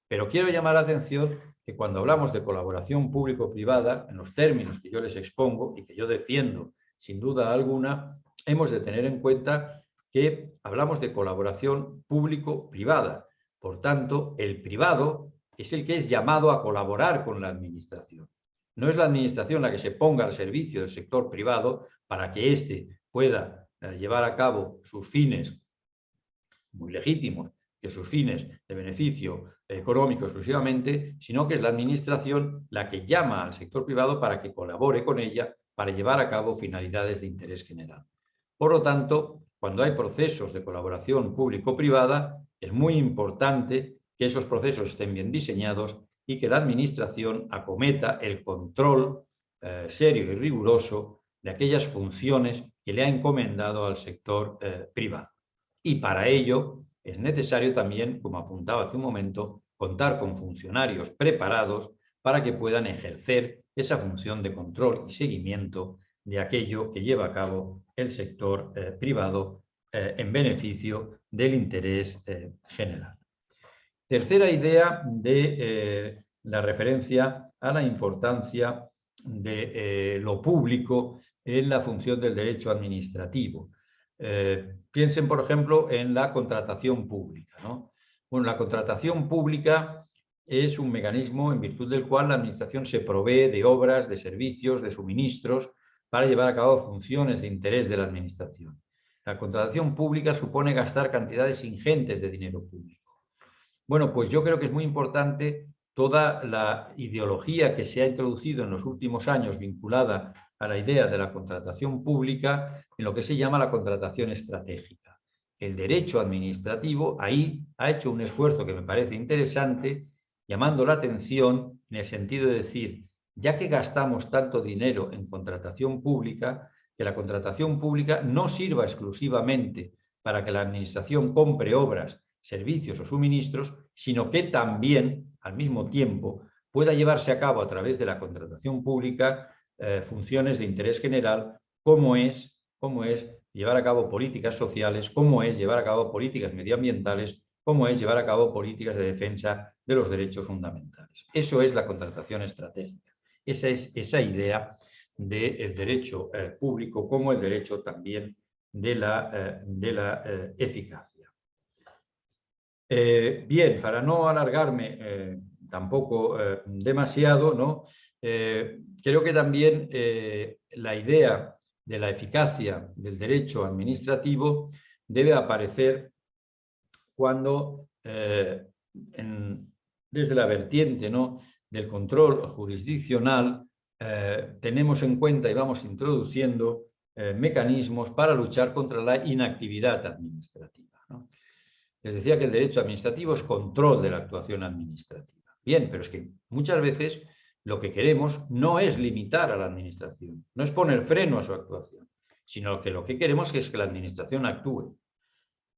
Speaker 2: Pero quiero llamar la atención que cuando hablamos de colaboración público-privada, en los términos que yo les expongo y que yo defiendo sin duda alguna, hemos de tener en cuenta que hablamos de colaboración público-privada. Por tanto, el privado es el que es llamado a colaborar con la administración. No es la administración la que se ponga al servicio del sector privado para que éste pueda llevar a cabo sus fines muy legítimos, que sus fines de beneficio económico exclusivamente, sino que es la administración la que llama al sector privado para que colabore con ella para llevar a cabo finalidades de interés general. Por lo tanto, cuando hay procesos de colaboración público-privada, es muy importante que esos procesos estén bien diseñados y que la administración acometa el control serio y riguroso de aquellas funciones que le ha encomendado al sector privado. Y para ello es necesario también, como apuntaba hace un momento, contar con funcionarios preparados para que puedan ejercer esa función de control y seguimiento de aquello que lleva a cabo el sector privado en beneficio del interés general. Tercera idea de la referencia a la importancia de lo público en la función del derecho administrativo. Piensen, por ejemplo, en la contratación pública, ¿no? Bueno, la contratación pública es un mecanismo en virtud del cual la administración se provee de obras, de servicios, de suministros para llevar a cabo funciones de interés de la administración. La contratación pública supone gastar cantidades ingentes de dinero público. Bueno, pues yo creo que es muy importante toda la ideología que se ha introducido en los últimos años vinculada a la idea de la contratación pública en lo que se llama la contratación estratégica. El derecho administrativo ahí ha hecho un esfuerzo que me parece interesante, llamando la atención en el sentido de decir, ya que gastamos tanto dinero en contratación pública, que la contratación pública no sirva exclusivamente para que la administración compre obras, servicios o suministros, sino que también, al mismo tiempo, pueda llevarse a cabo a través de la contratación pública funciones de interés general, como es llevar a cabo políticas sociales, como es llevar a cabo políticas medioambientales, como es llevar a cabo políticas de defensa de los derechos fundamentales. Eso es la contratación estratégica. Esa es esa idea del derecho público como el derecho también de la eficacia. Bien, para no alargarme tampoco demasiado, ¿no? Creo que también la idea de la eficacia del derecho administrativo debe aparecer cuando desde la vertiente, ¿no?, del control jurisdiccional tenemos en cuenta y vamos introduciendo mecanismos para luchar contra la inactividad administrativa, ¿no? Les decía que el derecho administrativo es control de la actuación administrativa. Bien, pero es que muchas veces lo que queremos no es limitar a la administración, no es poner freno a su actuación, sino que lo que queremos es que la administración actúe.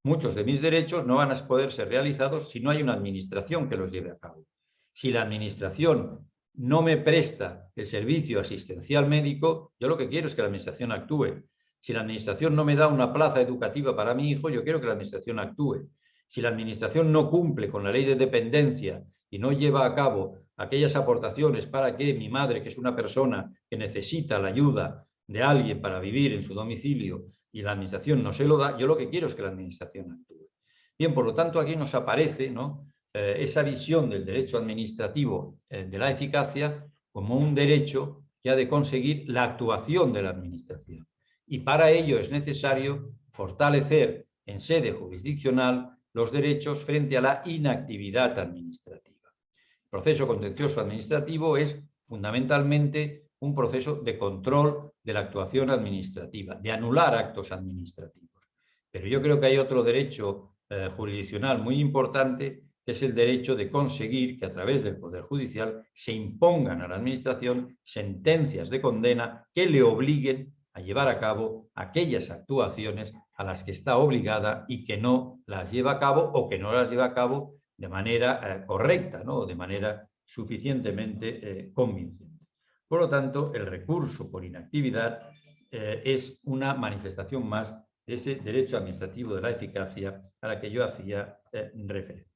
Speaker 2: Muchos de mis derechos no van a poder ser realizados si no hay una administración que los lleve a cabo. Si la administración no me presta el servicio asistencial médico, yo lo que quiero es que la administración actúe. Si la administración no me da una plaza educativa para mi hijo, yo quiero que la administración actúe. Si la administración no cumple con la ley de dependencia y no lleva a cabo aquellas aportaciones para que mi madre, que es una persona que necesita la ayuda de alguien para vivir en su domicilio, y la administración no se lo da, yo lo que quiero es que la administración actúe. Bien, por lo tanto, aquí nos aparece, ¿no?, esa visión del derecho administrativo de la eficacia como un derecho que ha de conseguir la actuación de la administración. Y para ello es necesario fortalecer en sede jurisdiccional los derechos frente a la inactividad administrativa. El proceso contencioso administrativo es fundamentalmente un proceso de control de la actuación administrativa, de anular actos administrativos. Pero yo creo que hay otro derecho jurisdiccional muy importante, que es el derecho de conseguir que a través del Poder Judicial se impongan a la Administración sentencias de condena que le obliguen a llevar a cabo aquellas actuaciones a las que está obligada y que no las lleva a cabo o que no las lleva a cabo de manera correcta, ¿no?, o de manera suficientemente convincente. Por lo tanto, el recurso por inactividad es una manifestación más de ese derecho administrativo de la eficacia a la que yo hacía referencia.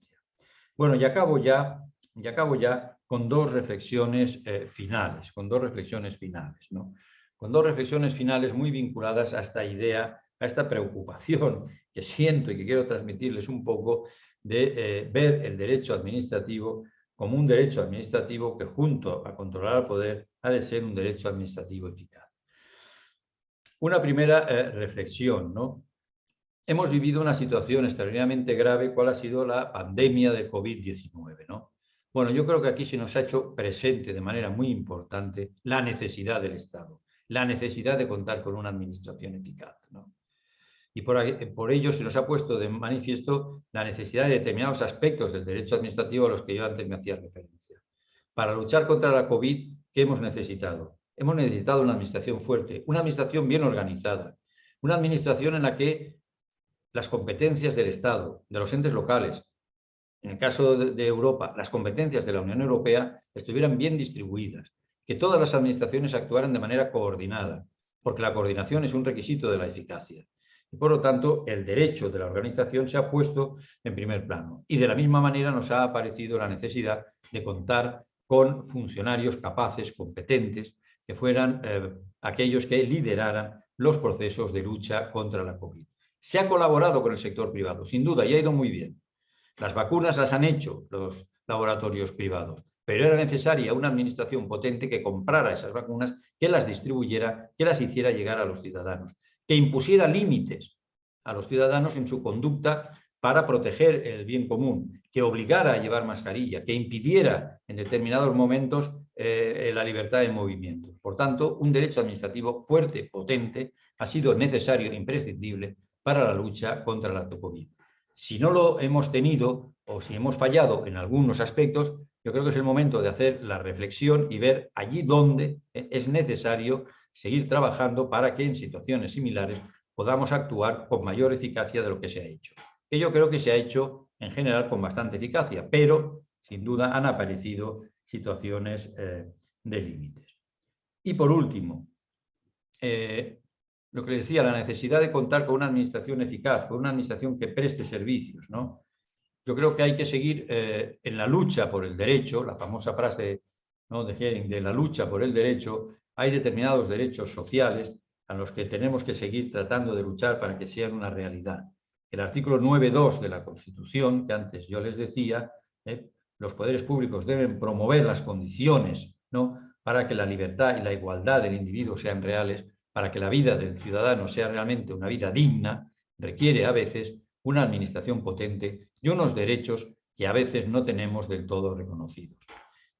Speaker 2: Bueno, y acabo ya con dos reflexiones finales, ¿no? Con dos reflexiones finales muy vinculadas a esta idea, a esta preocupación que siento y que quiero transmitirles un poco de ver el derecho administrativo como un derecho administrativo que, junto a controlar al poder, ha de ser un derecho administrativo eficaz. Una primera reflexión, ¿no? Hemos vivido una situación extraordinariamente grave, ¿cuál ha sido la pandemia de COVID-19, ¿no? Bueno, yo creo que aquí se nos ha hecho presente de manera muy importante la necesidad del Estado, la necesidad de contar con una administración eficaz, ¿no? Y por ello se nos ha puesto de manifiesto la necesidad de determinados aspectos del derecho administrativo a los que yo antes me hacía referencia. Para luchar contra la COVID, ¿qué hemos necesitado? Hemos necesitado una administración fuerte, una administración bien organizada, una administración en la que las competencias del Estado, de los entes locales, en el caso de Europa, las competencias de la Unión Europea estuvieran bien distribuidas, que todas las administraciones actuaran de manera coordinada, porque la coordinación es un requisito de la eficacia. Y por lo tanto, el derecho de la organización se ha puesto en primer plano. Y de la misma manera nos ha aparecido la necesidad de contar con funcionarios capaces, competentes, que fueran aquellos que lideraran los procesos de lucha contra la COVID. Se ha colaborado con el sector privado, sin duda, y ha ido muy bien. Las vacunas las han hecho los laboratorios privados, pero era necesaria una administración potente que comprara esas vacunas, que las distribuyera, que las hiciera llegar a los ciudadanos, que impusiera límites a los ciudadanos en su conducta para proteger el bien común, que obligara a llevar mascarilla, que impidiera en determinados momentos la libertad de movimiento. Por tanto, un derecho administrativo fuerte, potente, ha sido necesario e imprescindible para la lucha contra la COVID. Si no lo hemos tenido o si hemos fallado en algunos aspectos, yo creo que es el momento de hacer la reflexión y ver allí donde es necesario seguir trabajando para que en situaciones similares podamos actuar con mayor eficacia de lo que se ha hecho. Que yo creo que se ha hecho en general con bastante eficacia, pero sin duda han aparecido situaciones de límites. Y por último, lo que les decía, la necesidad de contar con una administración eficaz, con una administración que preste servicios, ¿no? Yo creo que hay que seguir en la lucha por el derecho, la famosa frase, ¿no?, de Hering, de la lucha por el derecho. Hay determinados derechos sociales a los que tenemos que seguir tratando de luchar para que sean una realidad. El artículo 9.2 de la Constitución, que antes yo les decía, los poderes públicos deben promover las condiciones, ¿no?, para que la libertad y la igualdad del individuo sean reales, para que la vida del ciudadano sea realmente una vida digna, requiere a veces una administración potente y unos derechos que a veces no tenemos del todo reconocidos.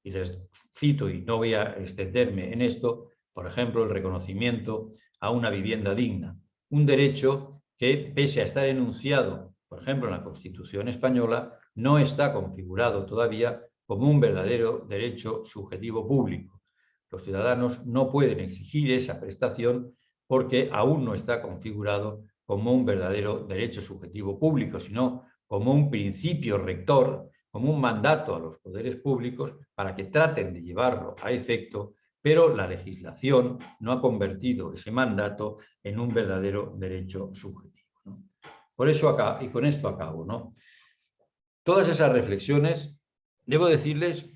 Speaker 2: Y les cito, y no voy a extenderme en esto, por ejemplo, el reconocimiento a una vivienda digna, un derecho que, pese a estar enunciado, por ejemplo, en la Constitución española, no está configurado todavía como un verdadero derecho subjetivo público. Los ciudadanos no pueden exigir esa prestación porque aún no está configurado como un verdadero derecho subjetivo público, sino como un principio rector, como un mandato a los poderes públicos para que traten de llevarlo a efecto, pero la legislación no ha convertido ese mandato en un verdadero derecho subjetivo, ¿no? Por eso acá, y con esto acabo, ¿no? Todas esas reflexiones, debo decirles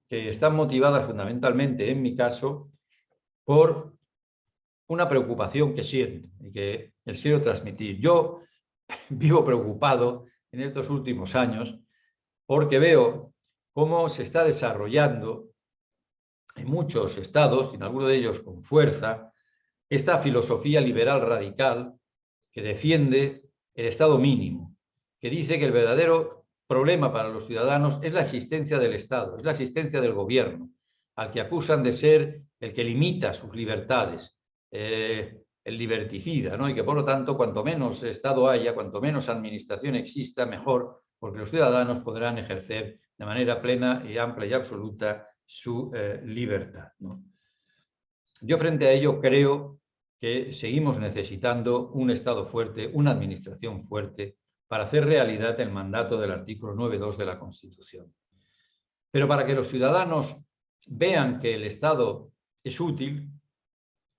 Speaker 2: que están motivadas fundamentalmente, en mi caso, por una preocupación que siento y que les quiero transmitir. Yo vivo preocupado en estos últimos años porque veo cómo se está desarrollando en muchos estados, y en algunos de ellos con fuerza, esta filosofía liberal radical que defiende el Estado mínimo, que dice que el verdadero problema para los ciudadanos es la existencia del Estado, es la existencia del gobierno, al que acusan de ser el que limita sus libertades, el liberticida, ¿no? Y que por lo tanto, cuanto menos Estado haya, cuanto menos administración exista, mejor, porque los ciudadanos podrán ejercer de manera plena y amplia y absoluta su libertad, ¿no? Yo frente a ello creo que seguimos necesitando un Estado fuerte, una administración fuerte, para hacer realidad el mandato del artículo 9.2 de la Constitución. Pero para que los ciudadanos vean que el Estado es útil,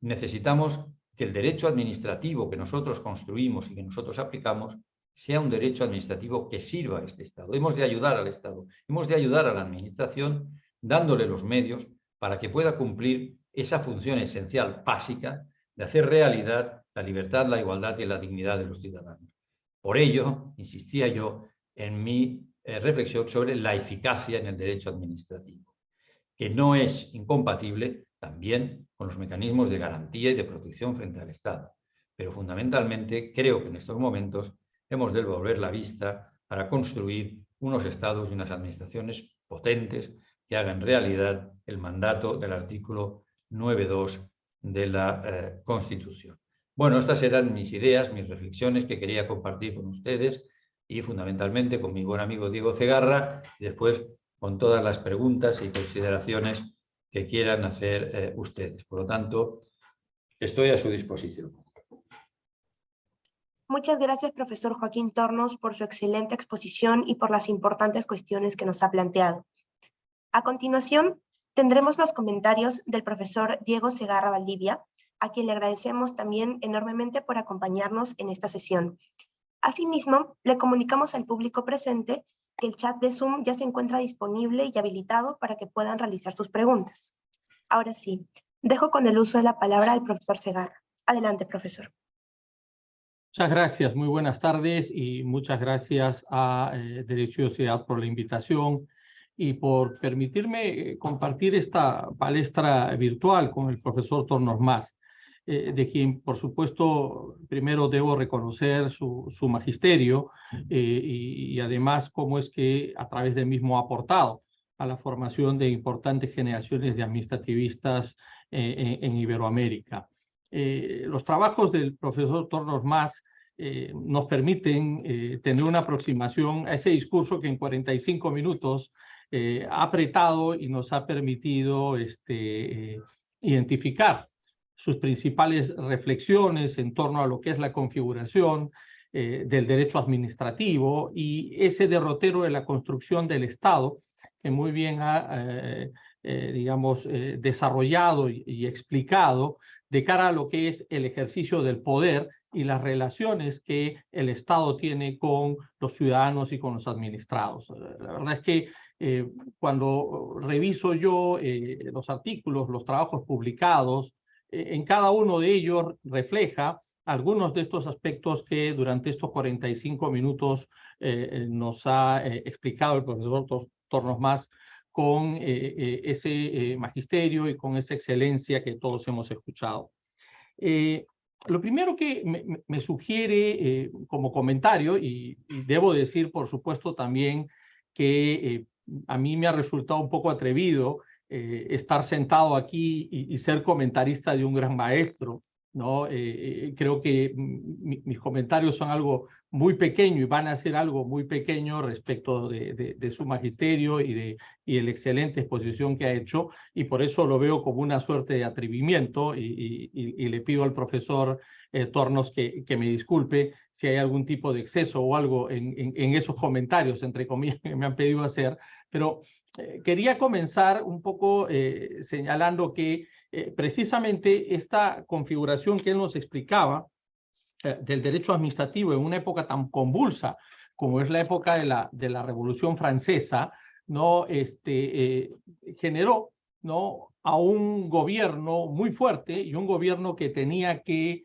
Speaker 2: necesitamos que el derecho administrativo que nosotros construimos y que nosotros aplicamos sea un derecho administrativo que sirva a este Estado. Hemos de ayudar al Estado, hemos de ayudar a la administración dándole los medios para que pueda cumplir esa función esencial, básica, de hacer realidad la libertad, la igualdad y la dignidad de los ciudadanos. Por ello, insistía yo en mi reflexión sobre la eficacia en el derecho administrativo, que no es incompatible también con los mecanismos de garantía y de protección frente al Estado. Pero fundamentalmente creo que en estos momentos hemos de volver la vista para construir unos estados y unas administraciones potentes que hagan realidad el mandato del artículo 9.2 de la Constitución. Bueno, estas eran mis ideas, mis reflexiones que quería compartir con ustedes y fundamentalmente con mi buen amigo Diego Segarra, y después con todas las preguntas y consideraciones que quieran hacer ustedes. Por lo tanto, estoy a su disposición.
Speaker 1: Muchas gracias, profesor Joaquín Tornos, por su excelente exposición y por las importantes cuestiones que nos ha planteado. A continuación, tendremos los comentarios del profesor Diego Segarra Valdivia, a quien le agradecemos también enormemente por acompañarnos en esta sesión. Asimismo, le comunicamos al público presente que el chat de Zoom ya se encuentra disponible y habilitado para que puedan realizar sus preguntas. Ahora sí, dejo con el uso de la palabra al profesor Segarra. Adelante, profesor.
Speaker 3: Muchas gracias, muy buenas tardes y muchas gracias a Derecho y Sociedad por la invitación y por permitirme compartir esta palestra virtual con el profesor Tornos Mas, de quien, por supuesto, primero debo reconocer su magisterio y además cómo es que a través del mismo ha aportado a la formación de importantes generaciones de administrativistas en Iberoamérica. Los trabajos del profesor Tornos Mas nos permiten tener una aproximación a ese discurso que en 45 minutos ha apretado y nos ha permitido identificar sus principales reflexiones en torno a lo que es la configuración del derecho administrativo y ese derrotero de la construcción del Estado, que muy bien ha desarrollado y explicado de cara a lo que es el ejercicio del poder y las relaciones que el Estado tiene con los ciudadanos y con los administrados. La verdad es que cuando reviso yo los artículos, los trabajos publicados en cada uno de ellos refleja algunos de estos aspectos que durante estos 45 minutos nos ha explicado el profesor Tornos Mas con ese magisterio y con esa excelencia que todos hemos escuchado. Lo primero que me sugiere como comentario, y debo decir, por supuesto, también que a mí me ha resultado un poco atrevido estar sentado aquí y ser comentarista de un gran maestro, ¿no? Creo que mis comentarios son algo muy pequeño y van a ser algo muy pequeño respecto de su magisterio y la excelente exposición que ha hecho, y por eso lo veo como una suerte de atrevimiento y le pido al profesor Tornos que me disculpe si hay algún tipo de exceso o algo en esos comentarios, entre comillas, que me han pedido hacer, pero quería comenzar un poco señalando que precisamente esta configuración que él nos explicaba del derecho administrativo en una época tan convulsa como es la época de la Revolución Francesa, ¿no? Generó, ¿no?, a un gobierno muy fuerte y un gobierno que tenía que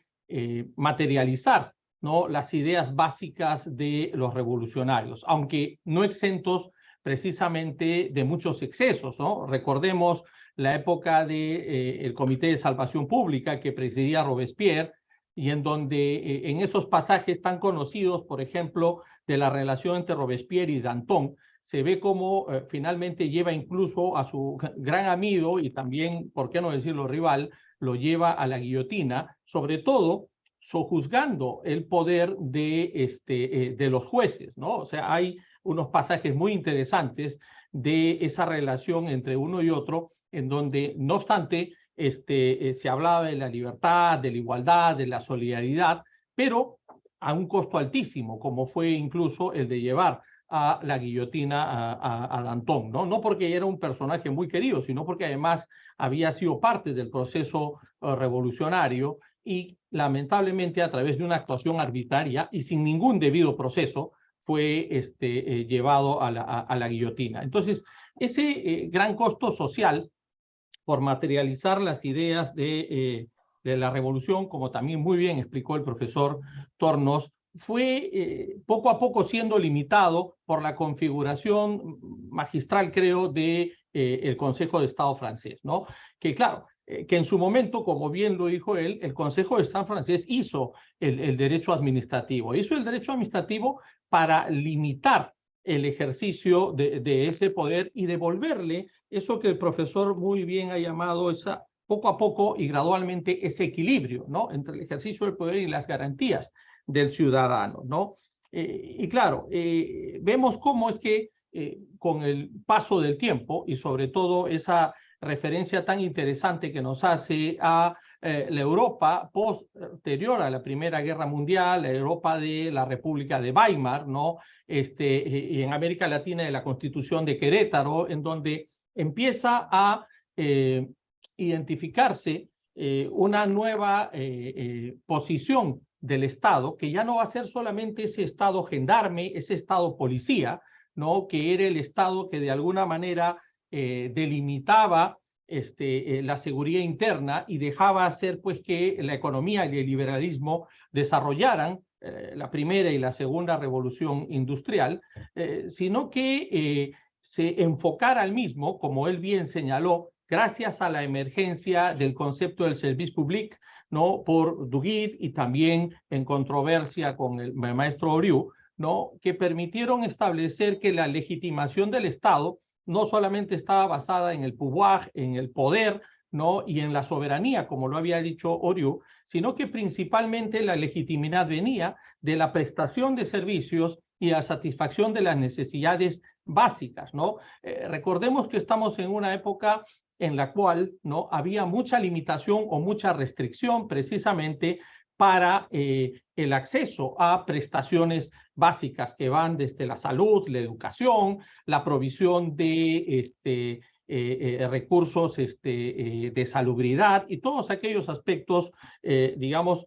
Speaker 3: materializar, ¿no?, las ideas básicas de los revolucionarios, aunque no exentos precisamente de muchos excesos, ¿no? Recordemos la época del Comité de Salvación Pública que presidía Robespierre, y en donde en esos pasajes tan conocidos, por ejemplo, de la relación entre Robespierre y Danton, se ve cómo finalmente lleva incluso a su gran amigo y también, por qué no decirlo, rival, lo lleva a la guillotina, sobre todo sojuzgando el poder de los jueces, ¿no? O sea, hay unos pasajes muy interesantes de esa relación entre uno y otro, en donde, no obstante, se hablaba de la libertad, de la igualdad, de la solidaridad, pero a un costo altísimo, como fue incluso el de llevar a la guillotina a Danton, ¿no? No porque era un personaje muy querido, sino porque además había sido parte del proceso revolucionario y lamentablemente a través de una actuación arbitraria y sin ningún debido proceso fue llevado a la guillotina. Entonces, ese gran costo social por materializar las ideas de la revolución, como también muy bien explicó el profesor Tornos, fue poco a poco siendo limitado por la configuración magistral, creo, de el Consejo de Estado francés, ¿no? Que claro, que en su momento, como bien lo dijo él, el Consejo de Estado francés hizo el derecho administrativo. Hizo el derecho administrativo para limitar el ejercicio de ese poder y devolverle eso que el profesor muy bien ha llamado poco a poco y gradualmente ese equilibrio, ¿no?, entre el ejercicio del poder y las garantías del ciudadano, ¿no? Y claro, vemos cómo es que con el paso del tiempo y sobre todo esa referencia tan interesante que nos hace a la Europa posterior a la Primera Guerra Mundial, la Europa de la República de Weimar, ¿no? Y en América Latina de la Constitución de Querétaro, en donde empieza a identificarse una nueva posición del Estado, que ya no va a ser solamente ese Estado gendarme, ese Estado policía, ¿no?, que era el Estado que de alguna manera delimitaba la seguridad interna y dejaba hacer pues que la economía y el liberalismo desarrollaran la primera y la segunda revolución industrial, sino que se enfocara al mismo, como él bien señaló, gracias a la emergencia del concepto del service public, ¿no?, por Duguid y también en controversia con el maestro Oriu, ¿no?, que permitieron establecer que la legitimación del Estado no solamente estaba basada en el pouvoir, en el poder, ¿no?, y en la soberanía, como lo había dicho Oriu, sino que principalmente la legitimidad venía de la prestación de servicios y la satisfacción de las necesidades básicas, ¿no? Recordemos que estamos en una época en la cual, ¿no?, había mucha limitación o mucha restricción precisamente para el acceso a prestaciones básicas que van desde la salud, la educación, la provisión de recursos de salubridad y todos aquellos aspectos, digamos,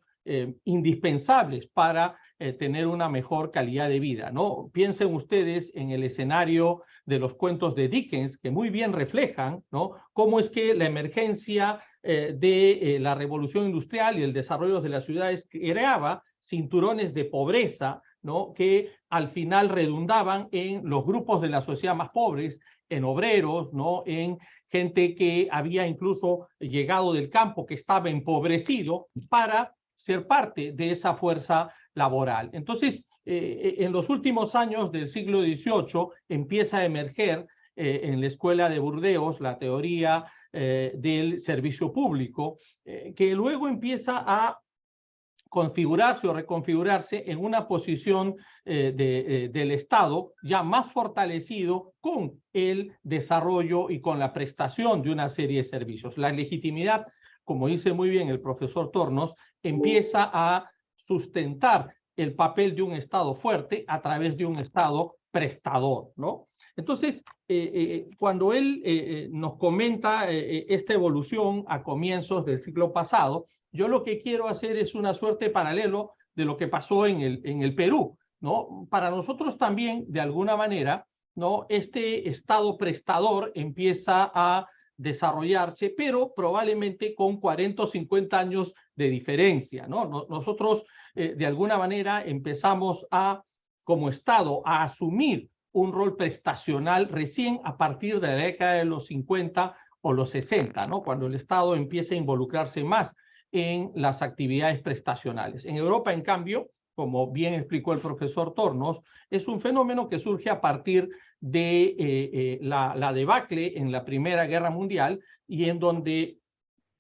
Speaker 3: indispensables para tener una mejor calidad de vida, ¿no? Piensen ustedes en el escenario de los cuentos de Dickens, que muy bien reflejan, ¿no?, cómo es que la emergencia de la revolución industrial y el desarrollo de las ciudades creaba cinturones de pobreza, ¿no?, que al final redundaban en los grupos de la sociedad más pobres, en obreros, ¿no?, en gente que había incluso llegado del campo, que estaba empobrecido para ser parte de esa fuerza laboral. Entonces, en los últimos años del siglo XVIII empieza a emerger en la Escuela de Burdeos la teoría del servicio público, que luego empieza a configurarse o reconfigurarse en una posición del Estado ya más fortalecido con el desarrollo y con la prestación de una serie de servicios. La legitimidad, como dice muy bien el profesor Tornos, empieza a sustentar el papel de un Estado fuerte a través de un Estado prestador, ¿no? Entonces, cuando él nos comenta esta evolución a comienzos del siglo pasado, yo lo que quiero hacer es una suerte paralelo de lo que pasó en el Perú, ¿no? Para nosotros también, de alguna manera, ¿no?, este Estado prestador empieza a desarrollarse, pero probablemente con 40 o 50 años de diferencia, ¿no? Nosotros, de alguna manera, empezamos como Estado a asumir un rol prestacional recién a partir de la década de los 50 o los 60, ¿no?, cuando el Estado empieza a involucrarse más en las actividades prestacionales. En Europa, en cambio, como bien explicó el profesor Tornos, es un fenómeno que surge a partir de la debacle en la Primera Guerra Mundial, y en donde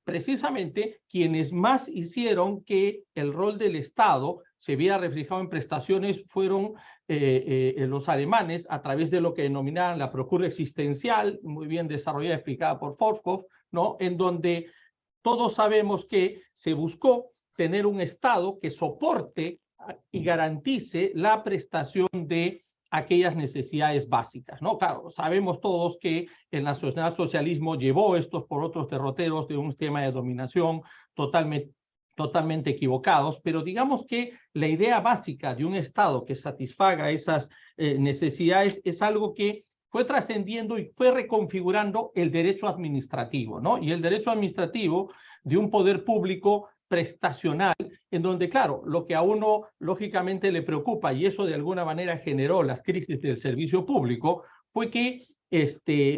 Speaker 3: precisamente quienes más hicieron que el rol del Estado se viera reflejado en prestaciones fueron los alemanes, a través de lo que denominaban la procura existencial, muy bien desarrollada y explicada por Forsskopf, ¿no?, en donde todos sabemos que se buscó tener un Estado que soporte y garantice la prestación de aquellas necesidades básicas, ¿no? Claro, sabemos todos que el nacionalsocialismo llevó estos por otros derroteros de un esquema de dominación totalmente equivocados, pero digamos que la idea básica de un Estado que satisfaga esas necesidades es algo que fue trascendiendo y fue reconfigurando el derecho administrativo, ¿no? Y el derecho administrativo de un poder público prestacional, en donde, claro, lo que a uno lógicamente le preocupa, y eso de alguna manera generó las crisis del servicio público, fue que,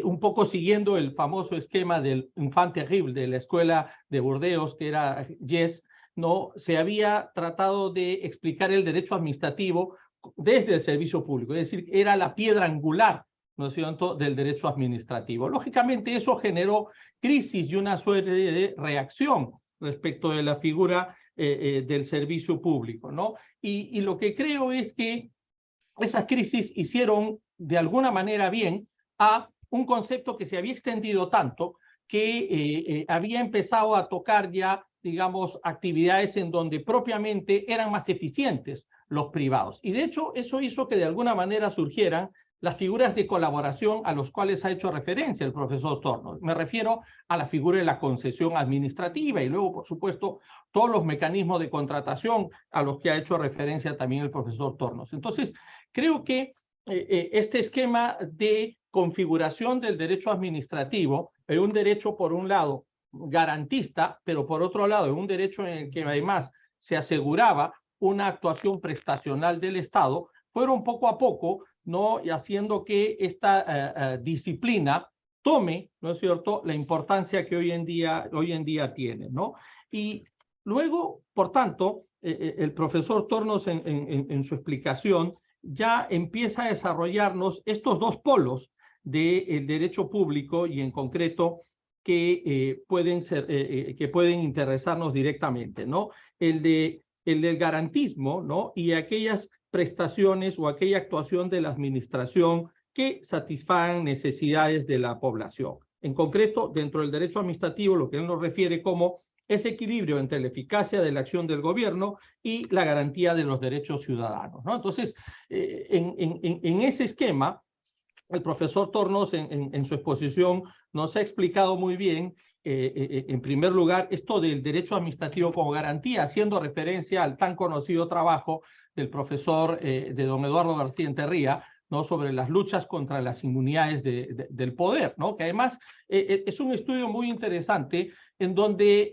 Speaker 3: un poco siguiendo el famoso esquema del enfant terrible de la Escuela de Burdeos, que era Yes, ¿no?, se había tratado de explicar el derecho administrativo desde el servicio público, es decir, era la piedra angular, ¿no es cierto?, del derecho administrativo. Lógicamente, eso generó crisis y una suerte de reacción respecto de la figura del servicio público, ¿no? Y lo que creo es que esas crisis hicieron de alguna manera bien a un concepto que se había extendido tanto, que había empezado a tocar ya, digamos, actividades en donde propiamente eran más eficientes los privados. Y de hecho, eso hizo que de alguna manera surgieran las figuras de colaboración a los cuales ha hecho referencia el profesor Tornos. Me refiero a la figura de la concesión administrativa y luego, por supuesto, todos los mecanismos de contratación a los que ha hecho referencia también el profesor Tornos. Entonces, creo que este esquema de configuración del derecho administrativo es un derecho, por un lado, garantista, pero por otro lado, es un derecho en el que además se aseguraba una actuación prestacional del Estado, fueron poco a poco, ¿no?, y haciendo que esta disciplina tome, ¿no es cierto?, la importancia que hoy en día tiene, ¿no? Y luego, por tanto, el profesor Tornos en su explicación ya empieza a desarrollarnos estos dos polos del derecho público y en concreto que pueden interesarnos directamente, ¿no? El del garantismo, ¿no?, y aquellas prestaciones o aquella actuación de la administración que satisfagan necesidades de la población. En concreto, dentro del derecho administrativo, lo que él nos refiere como ese equilibrio entre la eficacia de la acción del gobierno y la garantía de los derechos ciudadanos, ¿no? Entonces, en ese esquema, el profesor Tornos en su exposición nos ha explicado muy bien, en primer lugar, esto del derecho administrativo como garantía, haciendo referencia al tan conocido trabajo del profesor, de don Eduardo García Enterría, ¿no? Sobre las luchas contra las inmunidades del poder, ¿no? Que además es un estudio muy interesante en donde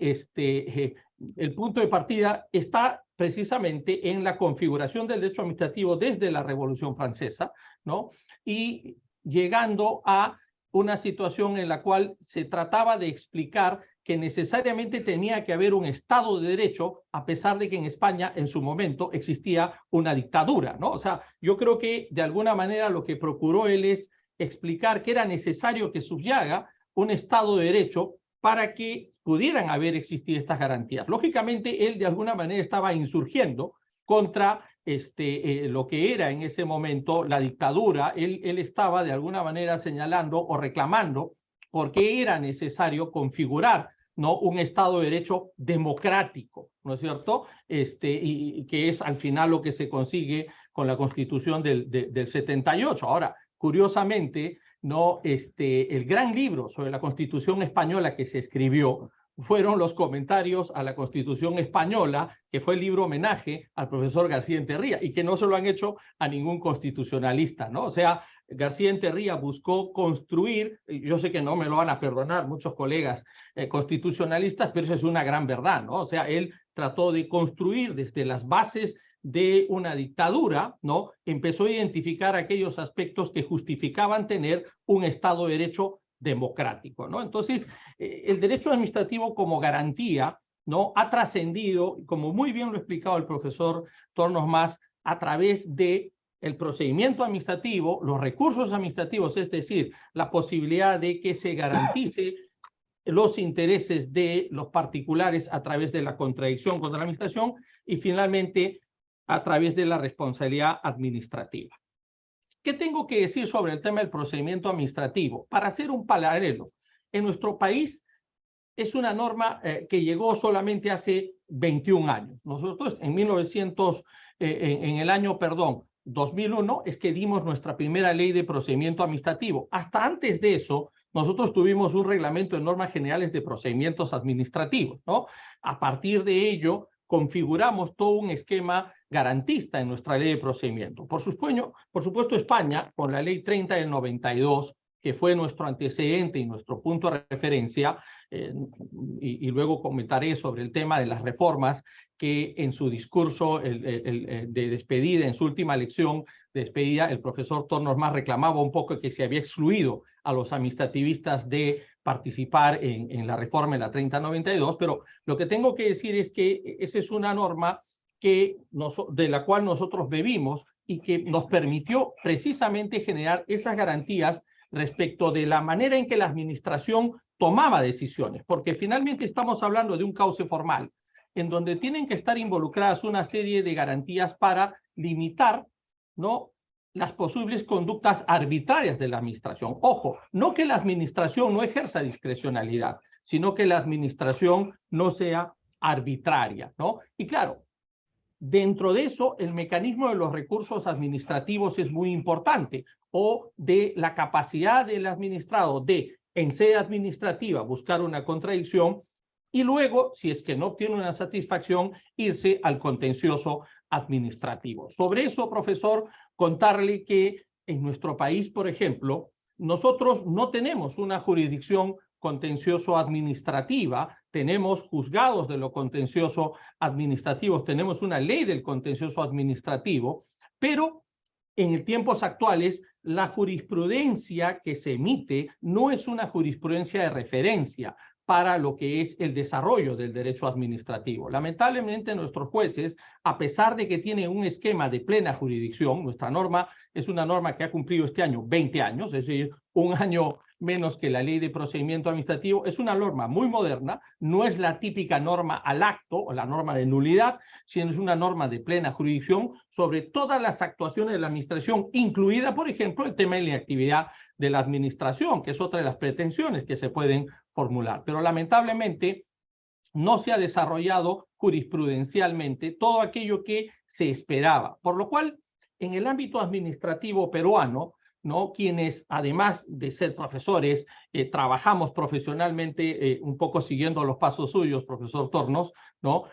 Speaker 3: el punto de partida está precisamente en la configuración del derecho administrativo desde la Revolución Francesa, ¿no? Y llegando a una situación en la cual se trataba de explicar que necesariamente tenía que haber un Estado de Derecho, a pesar de que en España en su momento existía una dictadura, ¿no? O sea, yo creo que de alguna manera lo que procuró él es explicar que era necesario que subyaga un Estado de Derecho para que pudieran haber existido estas garantías. Lógicamente, él de alguna manera estaba insurgiendo contra lo que era en ese momento la dictadura. Él estaba de alguna manera señalando o reclamando por qué era necesario configurar, ¿no? Un Estado de Derecho democrático, ¿no es cierto? Y que es al final lo que se consigue con la Constitución del 78. Ahora, curiosamente, ¿no? El gran libro sobre la Constitución española que se escribió fueron los comentarios a la Constitución española, que fue el libro homenaje al profesor García Enterría, y que no se lo han hecho a ningún constitucionalista, ¿no? O sea, García Enterría buscó construir, yo sé que no me lo van a perdonar muchos colegas constitucionalistas, pero eso es una gran verdad, ¿no? O sea, él trató de construir desde las bases de una dictadura, ¿no? Empezó a identificar aquellos aspectos que justificaban tener un Estado de Derecho democrático, ¿no? Entonces, el derecho administrativo como garantía, ¿no? Ha trascendido, como muy bien lo ha explicado el profesor Tornos Mas, a través de el procedimiento administrativo, los recursos administrativos, es decir, la posibilidad de que se garantice los intereses de los particulares a través de la contradicción contra la administración y finalmente a través de la responsabilidad administrativa. ¿Qué tengo que decir sobre el tema del procedimiento administrativo? Para hacer un paralelo, en nuestro país es una norma que llegó solamente hace 21 años. Nosotros en el año 2001 es que dimos nuestra primera ley de procedimiento administrativo. Hasta antes de eso, nosotros tuvimos un reglamento de normas generales de procedimientos administrativos, ¿no? A partir de ello, configuramos todo un esquema garantista en nuestra ley de procedimiento. Por supuesto, España, con la ley 30 del 92, que fue nuestro antecedente y nuestro punto de referencia, y luego comentaré sobre el tema de las reformas, que en su discurso de despedida, en su última lección de despedida, el profesor Tornos Mas reclamaba un poco que se había excluido a los administrativistas de participar en la reforma de la 3092, pero lo que tengo que decir es que esa es una norma de la cual nosotros bebimos y que nos permitió precisamente generar esas garantías respecto de la manera en que la administración tomaba decisiones, porque finalmente estamos hablando de un cauce formal, en donde tienen que estar involucradas una serie de garantías para limitar, ¿no?, las posibles conductas arbitrarias de la administración. Ojo, no que la administración no ejerza discrecionalidad, sino que la administración no sea arbitraria, ¿no? Y claro, dentro de eso, el mecanismo de los recursos administrativos es muy importante, o de la capacidad del administrado de, en sede administrativa, buscar una contradicción y luego, si es que no obtiene una satisfacción, irse al contencioso administrativo. Sobre eso, profesor, contarle que en nuestro país, por ejemplo, nosotros no tenemos una jurisdicción contencioso administrativa, tenemos juzgados de lo contencioso administrativo, tenemos una ley del contencioso administrativo, pero en tiempos actuales la jurisprudencia que se emite no es una jurisprudencia de referencia para lo que es el desarrollo del derecho administrativo. Lamentablemente nuestros jueces, a pesar de que tienen un esquema de plena jurisdicción, nuestra norma es una norma que ha cumplido este año 20 años, es decir, un año menos que la ley de procedimiento administrativo, es una norma muy moderna, no es la típica norma al acto o la norma de nulidad, sino es una norma de plena jurisdicción sobre todas las actuaciones de la administración, incluida, por ejemplo, el tema de la actividad de la administración, que es otra de las pretensiones que se pueden formular. Pero lamentablemente no se ha desarrollado jurisprudencialmente todo aquello que se esperaba, por lo cual en el ámbito administrativo peruano ¿no? Quienes, además de ser profesores, trabajamos profesionalmente, un poco siguiendo los pasos suyos, profesor Tornos, ¿no?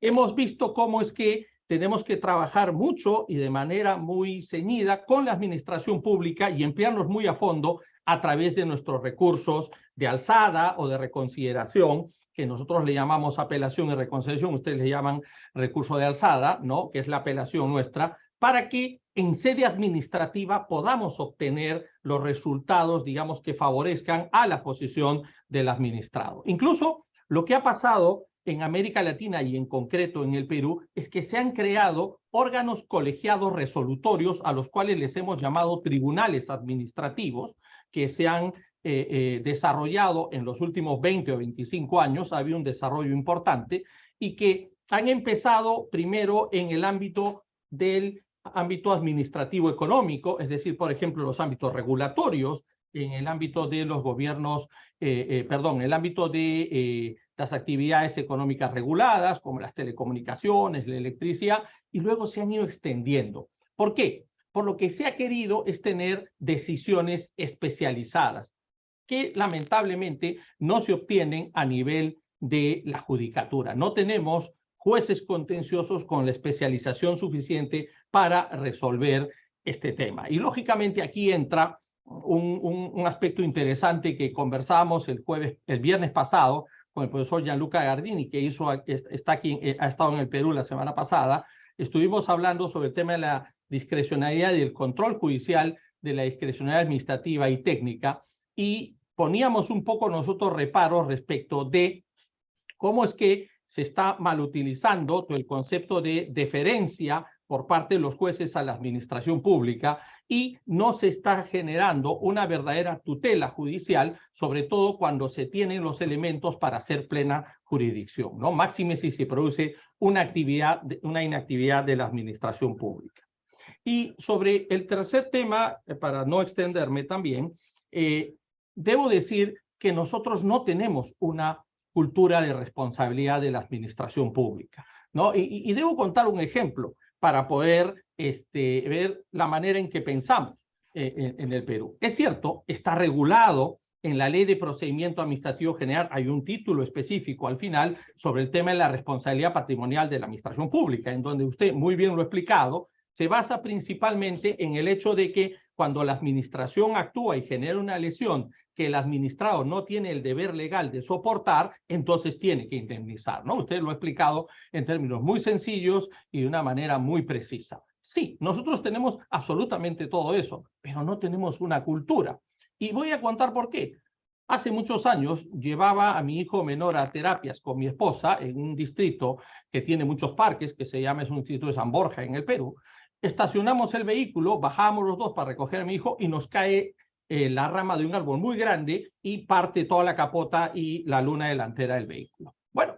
Speaker 3: Hemos visto cómo es que tenemos que trabajar mucho y de manera muy ceñida con la administración pública y emplearnos muy a fondo a través de nuestros recursos de alzada o de reconsideración, que nosotros le llamamos apelación y reconciliación, ustedes le llaman recurso de alzada, ¿no? Que es la apelación nuestra, para que en sede administrativa podamos obtener los resultados, digamos, que favorezcan a la posición del administrado. Incluso lo que ha pasado en América Latina y en concreto en el Perú es que se han creado órganos colegiados resolutorios a los cuales les hemos llamado tribunales administrativos, que se han desarrollado en los últimos 20 o 25 años. Ha habido un desarrollo importante y que han empezado primero en el ámbito del ámbito administrativo económico, es decir, por ejemplo, los ámbitos regulatorios, en el ámbito de los gobiernos, en el ámbito de las actividades económicas reguladas, como las telecomunicaciones, la electricidad, y luego se han ido extendiendo. ¿Por qué? Por lo que se ha querido es tener decisiones especializadas, que lamentablemente no se obtienen a nivel de la judicatura. No tenemos jueces contenciosos con la especialización suficiente para resolver este tema. Y lógicamente aquí entra un aspecto interesante que conversamos el viernes pasado con el profesor Gianluca Gardini, que ha estado en el Perú la semana pasada. Estuvimos hablando sobre el tema de la discrecionalidad y el control judicial de la discrecionalidad administrativa y técnica, y poníamos un poco nosotros reparos respecto de cómo es que se está mal utilizando todo el concepto de deferencia por parte de los jueces a la administración pública y no se está generando una verdadera tutela judicial, sobre todo cuando se tienen los elementos para hacer plena jurisdicción, ¿no? Máxime si se produce una inactividad de la administración pública. Y sobre el tercer tema, para no extenderme también, debo decir que nosotros no tenemos una cultura de responsabilidad de la administración pública, ¿no? Y debo contar un ejemplo para poder ver la manera en que pensamos en el Perú. Es cierto, está regulado en la Ley de Procedimiento Administrativo General, hay un título específico al final sobre el tema de la responsabilidad patrimonial de la administración pública, en donde usted muy bien lo ha explicado, se basa principalmente en el hecho de que cuando la administración actúa y genera una lesión que el administrado no tiene el deber legal de soportar, entonces tiene que indemnizar, ¿no? Usted lo ha explicado en términos muy sencillos y de una manera muy precisa. Sí, nosotros tenemos absolutamente todo eso, pero no tenemos una cultura. Y voy a contar por qué. Hace muchos años llevaba a mi hijo menor a terapias con mi esposa en un distrito que tiene muchos parques, que se llama, es un distrito de San Borja en el Perú. Estacionamos el vehículo, bajamos los dos para recoger a mi hijo y nos cae la rama de un árbol muy grande y parte toda la capota y la luna delantera del vehículo. Bueno,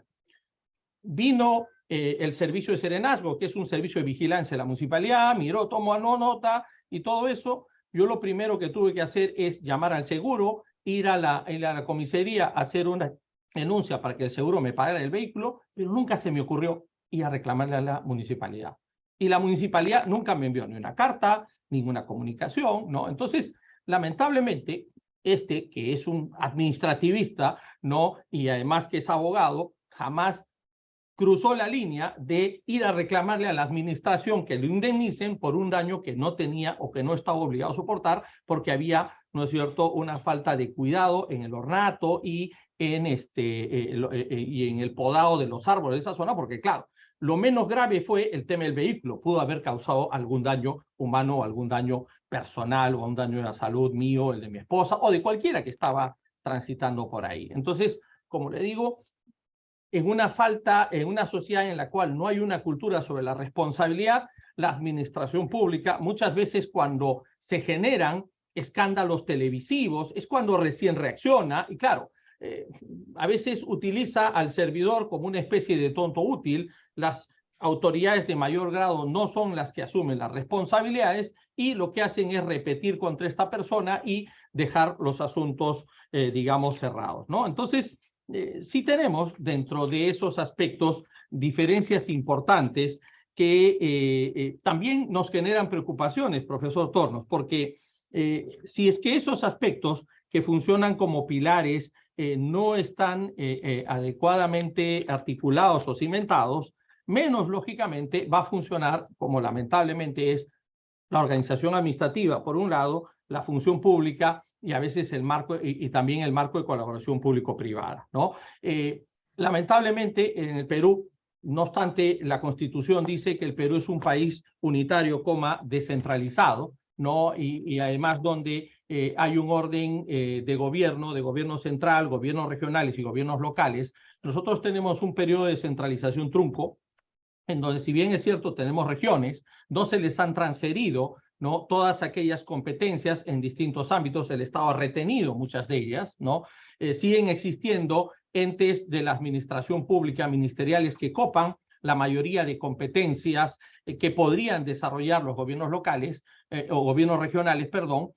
Speaker 3: vino el servicio de serenazgo, que es un servicio de vigilancia de la municipalidad, miró, tomó nota y todo eso. Yo lo primero que tuve que hacer es llamar al seguro, ir a la comisaría a hacer una denuncia para que el seguro me pagara el vehículo, pero nunca se me ocurrió ir a reclamarle a la municipalidad. Y la municipalidad nunca me envió ni una carta, ninguna comunicación, ¿no? Entonces, lamentablemente, que es un administrativista, ¿no? Y además que es abogado, jamás cruzó la línea de ir a reclamarle a la administración que lo indemnicen por un daño que no tenía o que no estaba obligado a soportar porque había, ¿no es cierto?, una falta de cuidado en el ornato y en el podado de los árboles de esa zona, porque claro, lo menos grave fue el tema del vehículo. Pudo haber causado algún daño humano o algún daño personal o un daño de la salud mío, el de mi esposa o de cualquiera que estaba transitando por ahí. Entonces, como le digo, en una sociedad en la cual no hay una cultura sobre la responsabilidad, la administración pública, muchas veces cuando se generan escándalos televisivos, es cuando recién reacciona y claro, a veces utiliza al servidor como una especie de tonto útil. Las autoridades de mayor grado no son las que asumen las responsabilidades y lo que hacen es repetir contra esta persona y dejar los asuntos, digamos, cerrados, ¿no? Entonces, sí tenemos dentro de esos aspectos diferencias importantes que también nos generan preocupaciones, profesor Tornos, porque Si es que esos aspectos que funcionan como pilares no están adecuadamente articulados o cimentados, menos lógicamente va a funcionar como lamentablemente es la organización administrativa, por un lado, la función pública y a veces el marco y también el marco de colaboración público-privada, ¿no? Lamentablemente en el Perú, no obstante, la Constitución dice que el Perú es un país unitario, descentralizado, ¿no? Y además donde hay un orden de gobierno central, gobiernos regionales y gobiernos locales. Nosotros tenemos un periodo de centralización trunco, en donde si bien es cierto tenemos regiones, no se les han transferido, ¿no?, todas aquellas competencias en distintos ámbitos, el Estado ha retenido muchas de ellas, ¿no? Siguen existiendo entes de la administración pública, ministeriales, que copan la mayoría de competencias que podrían desarrollar los gobiernos locales o gobiernos regionales, perdón.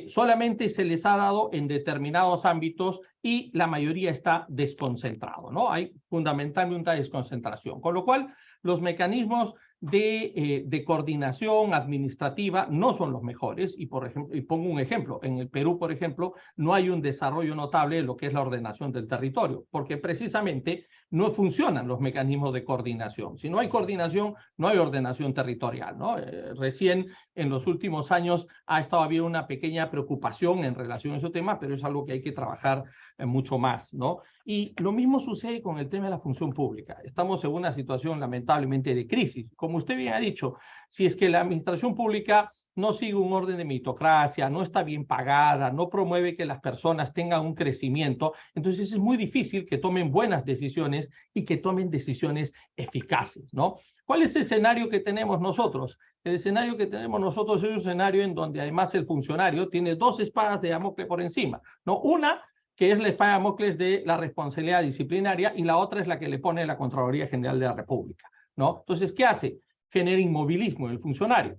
Speaker 3: Solamente se les ha dado en determinados ámbitos y la mayoría está desconcentrado, ¿no? Hay fundamentalmente una desconcentración, con lo cual los mecanismos de coordinación administrativa no son los mejores. Y, por ejemplo, y pongo un ejemplo, en el Perú, por ejemplo, no hay un desarrollo notable de lo que es la ordenación del territorio, porque precisamente no funcionan los mecanismos de coordinación. Si no hay coordinación, no hay ordenación territorial, ¿no? Recién en los últimos años ha estado habiendo una pequeña preocupación en relación a ese tema, pero es algo que hay que trabajar mucho más, ¿no? Y lo mismo sucede con el tema de la función pública. Estamos en una situación lamentablemente de crisis. Como usted bien ha dicho, si es que la administración pública no sigue un orden de meritocracia, no está bien pagada, no promueve que las personas tengan un crecimiento, entonces es muy difícil que tomen buenas decisiones y que tomen decisiones eficaces, ¿no? ¿Cuál es el escenario que tenemos nosotros? El escenario que tenemos nosotros es un escenario en donde además el funcionario tiene dos espadas de Damocles por encima, ¿no? Una que es la espada de Damocles de la responsabilidad disciplinaria, y la otra es la que le pone la Contraloría General de la República, ¿no? Entonces, ¿qué hace? Genera inmovilismo en el funcionario.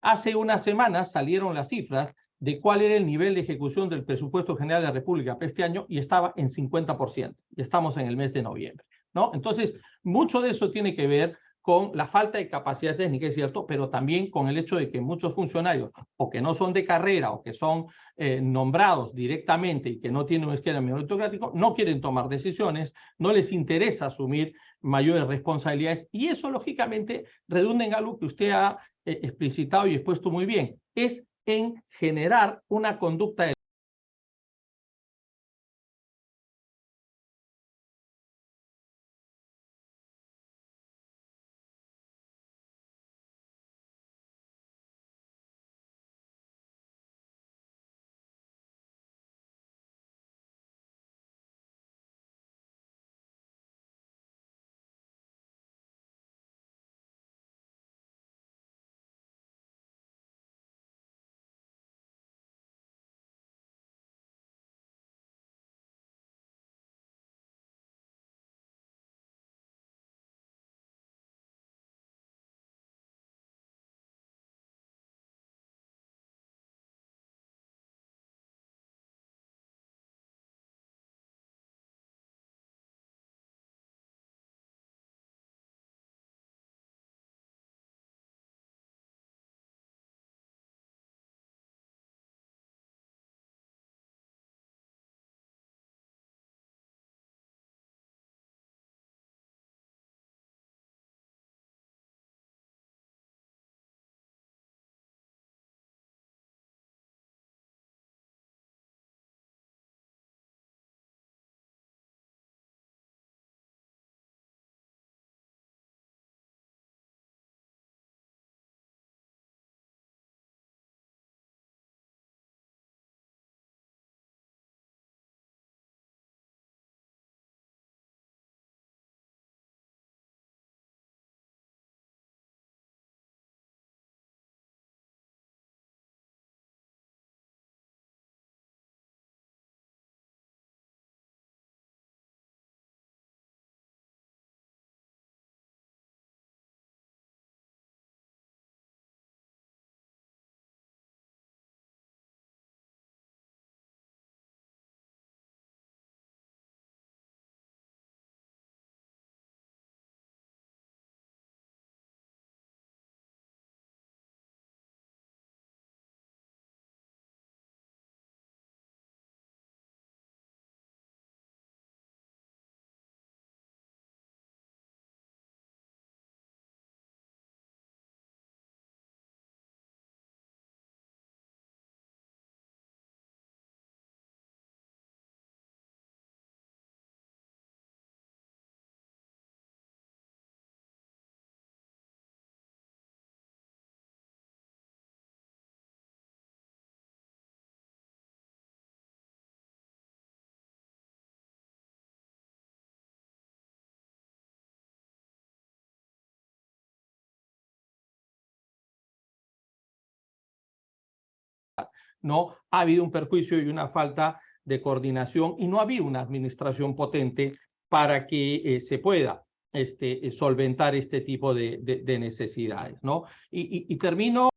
Speaker 3: Hace unas semanas salieron las cifras de cuál era el nivel de ejecución del presupuesto general de la República para este año y estaba en 50%. Y estamos en el mes de noviembre, ¿no? Entonces, mucho de eso tiene que ver con la falta de capacidad técnica, es cierto, pero también con el hecho de que muchos funcionarios, o que no son de carrera, o que son nombrados directamente y que no tienen un esquema meritocrático, no quieren tomar decisiones, no les interesa asumir mayores responsabilidades, y eso lógicamente redunda en algo que usted ha explicitado y expuesto muy bien, es en generar una conducta de ¿no? Ha habido un perjuicio y una falta de coordinación y no ha habido una administración potente para que se pueda solventar este tipo de necesidades, ¿no? Y termino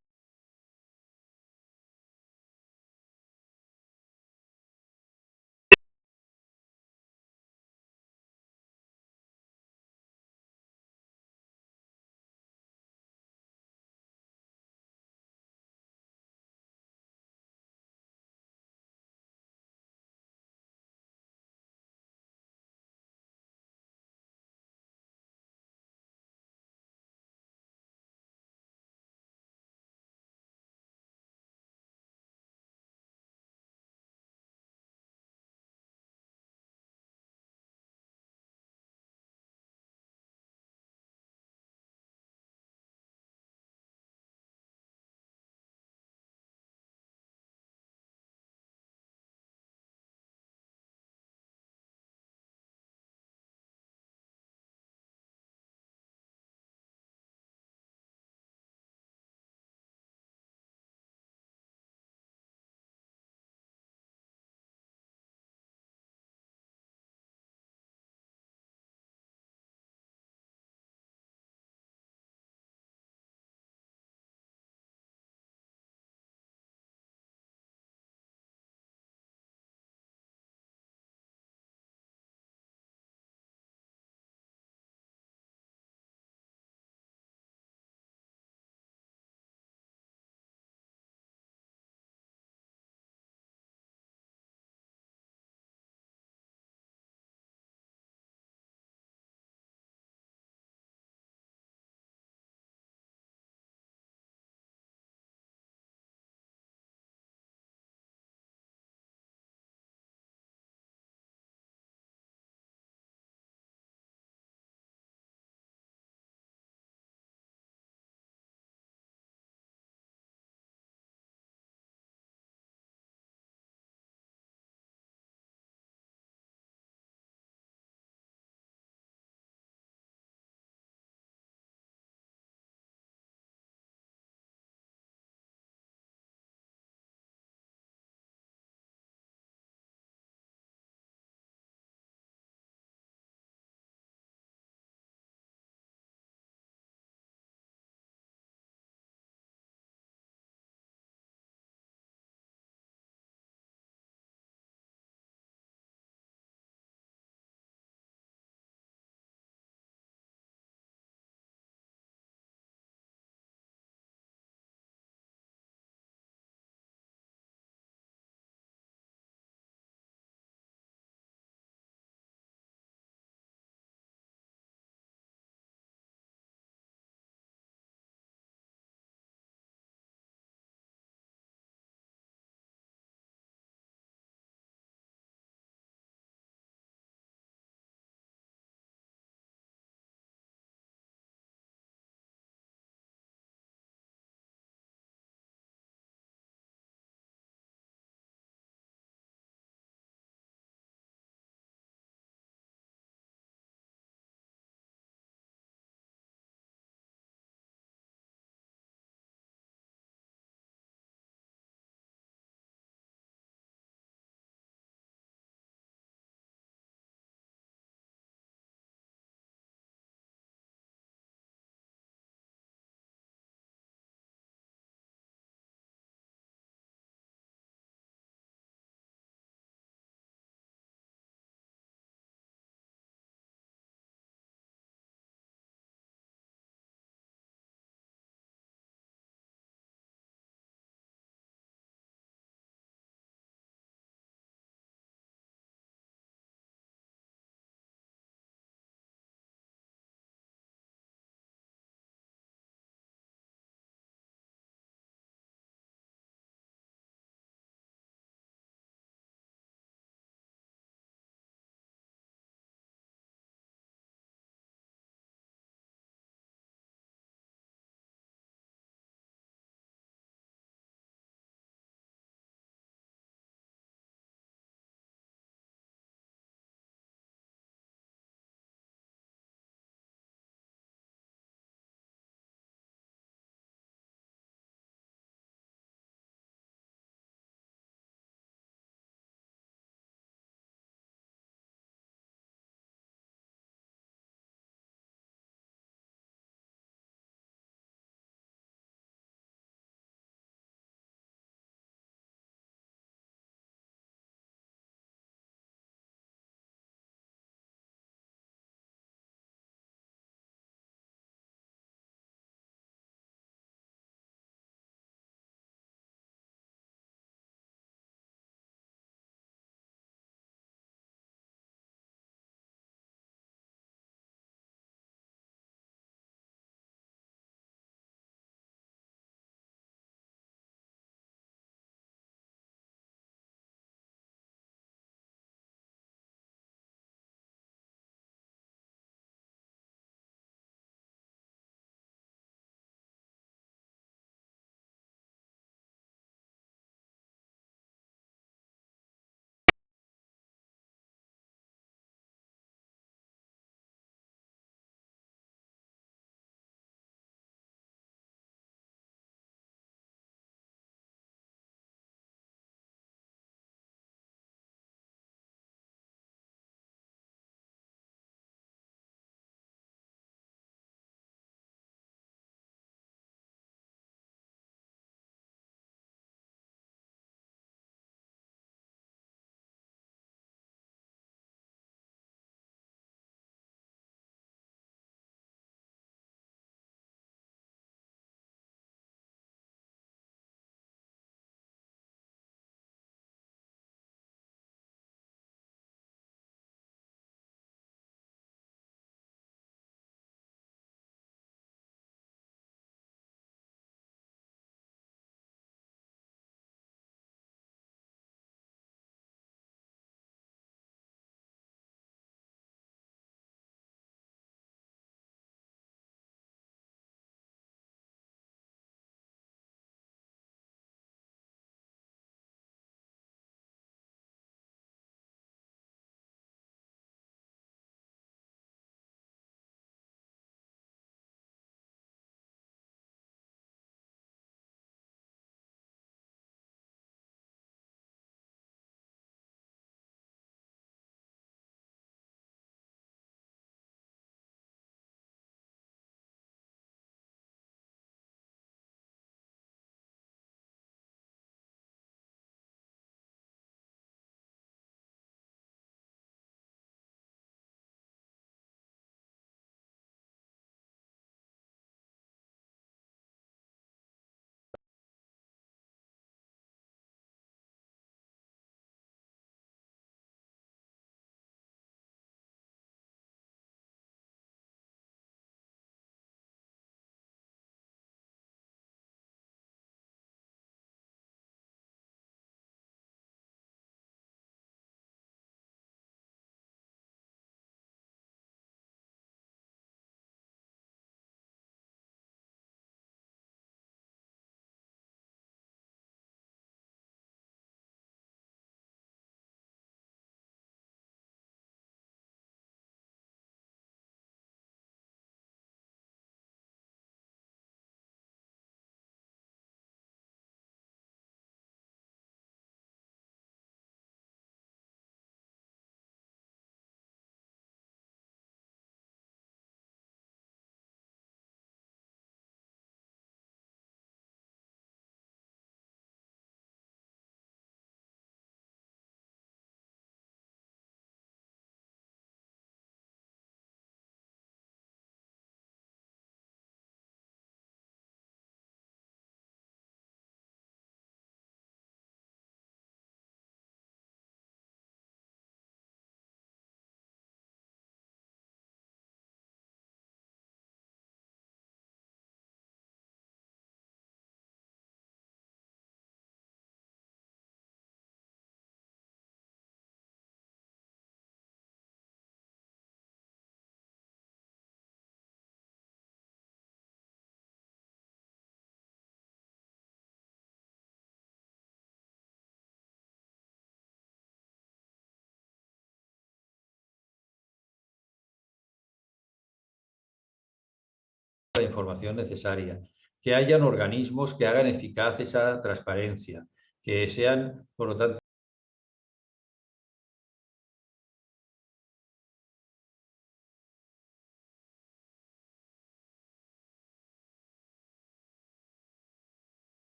Speaker 2: la información necesaria, que hayan organismos que hagan eficaz esa transparencia, que sean, por lo tanto,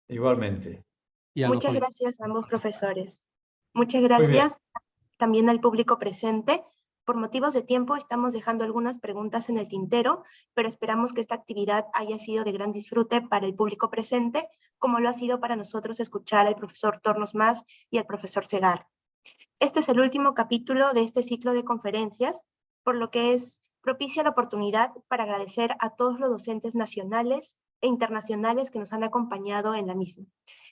Speaker 2: igualmente.
Speaker 3: Y a los
Speaker 1: Muchas
Speaker 3: oyentes.
Speaker 1: gracias a ambos profesores. Muchas
Speaker 2: Muy bien.
Speaker 1: gracias también al público presente. Por motivos de tiempo estamos dejando algunas preguntas en el tintero, pero esperamos que esta actividad haya sido de gran disfrute para el público presente, como lo ha sido para nosotros escuchar al profesor Tornos Mas y al profesor Segar. Este es el último capítulo de este ciclo de conferencias, por lo que es propicia la oportunidad para agradecer a todos los docentes nacionales e internacionales que nos han acompañado en la misma,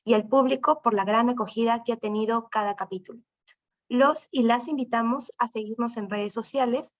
Speaker 1: y al público por la gran acogida que ha tenido cada capítulo. Los y las invitamos a seguirnos en redes sociales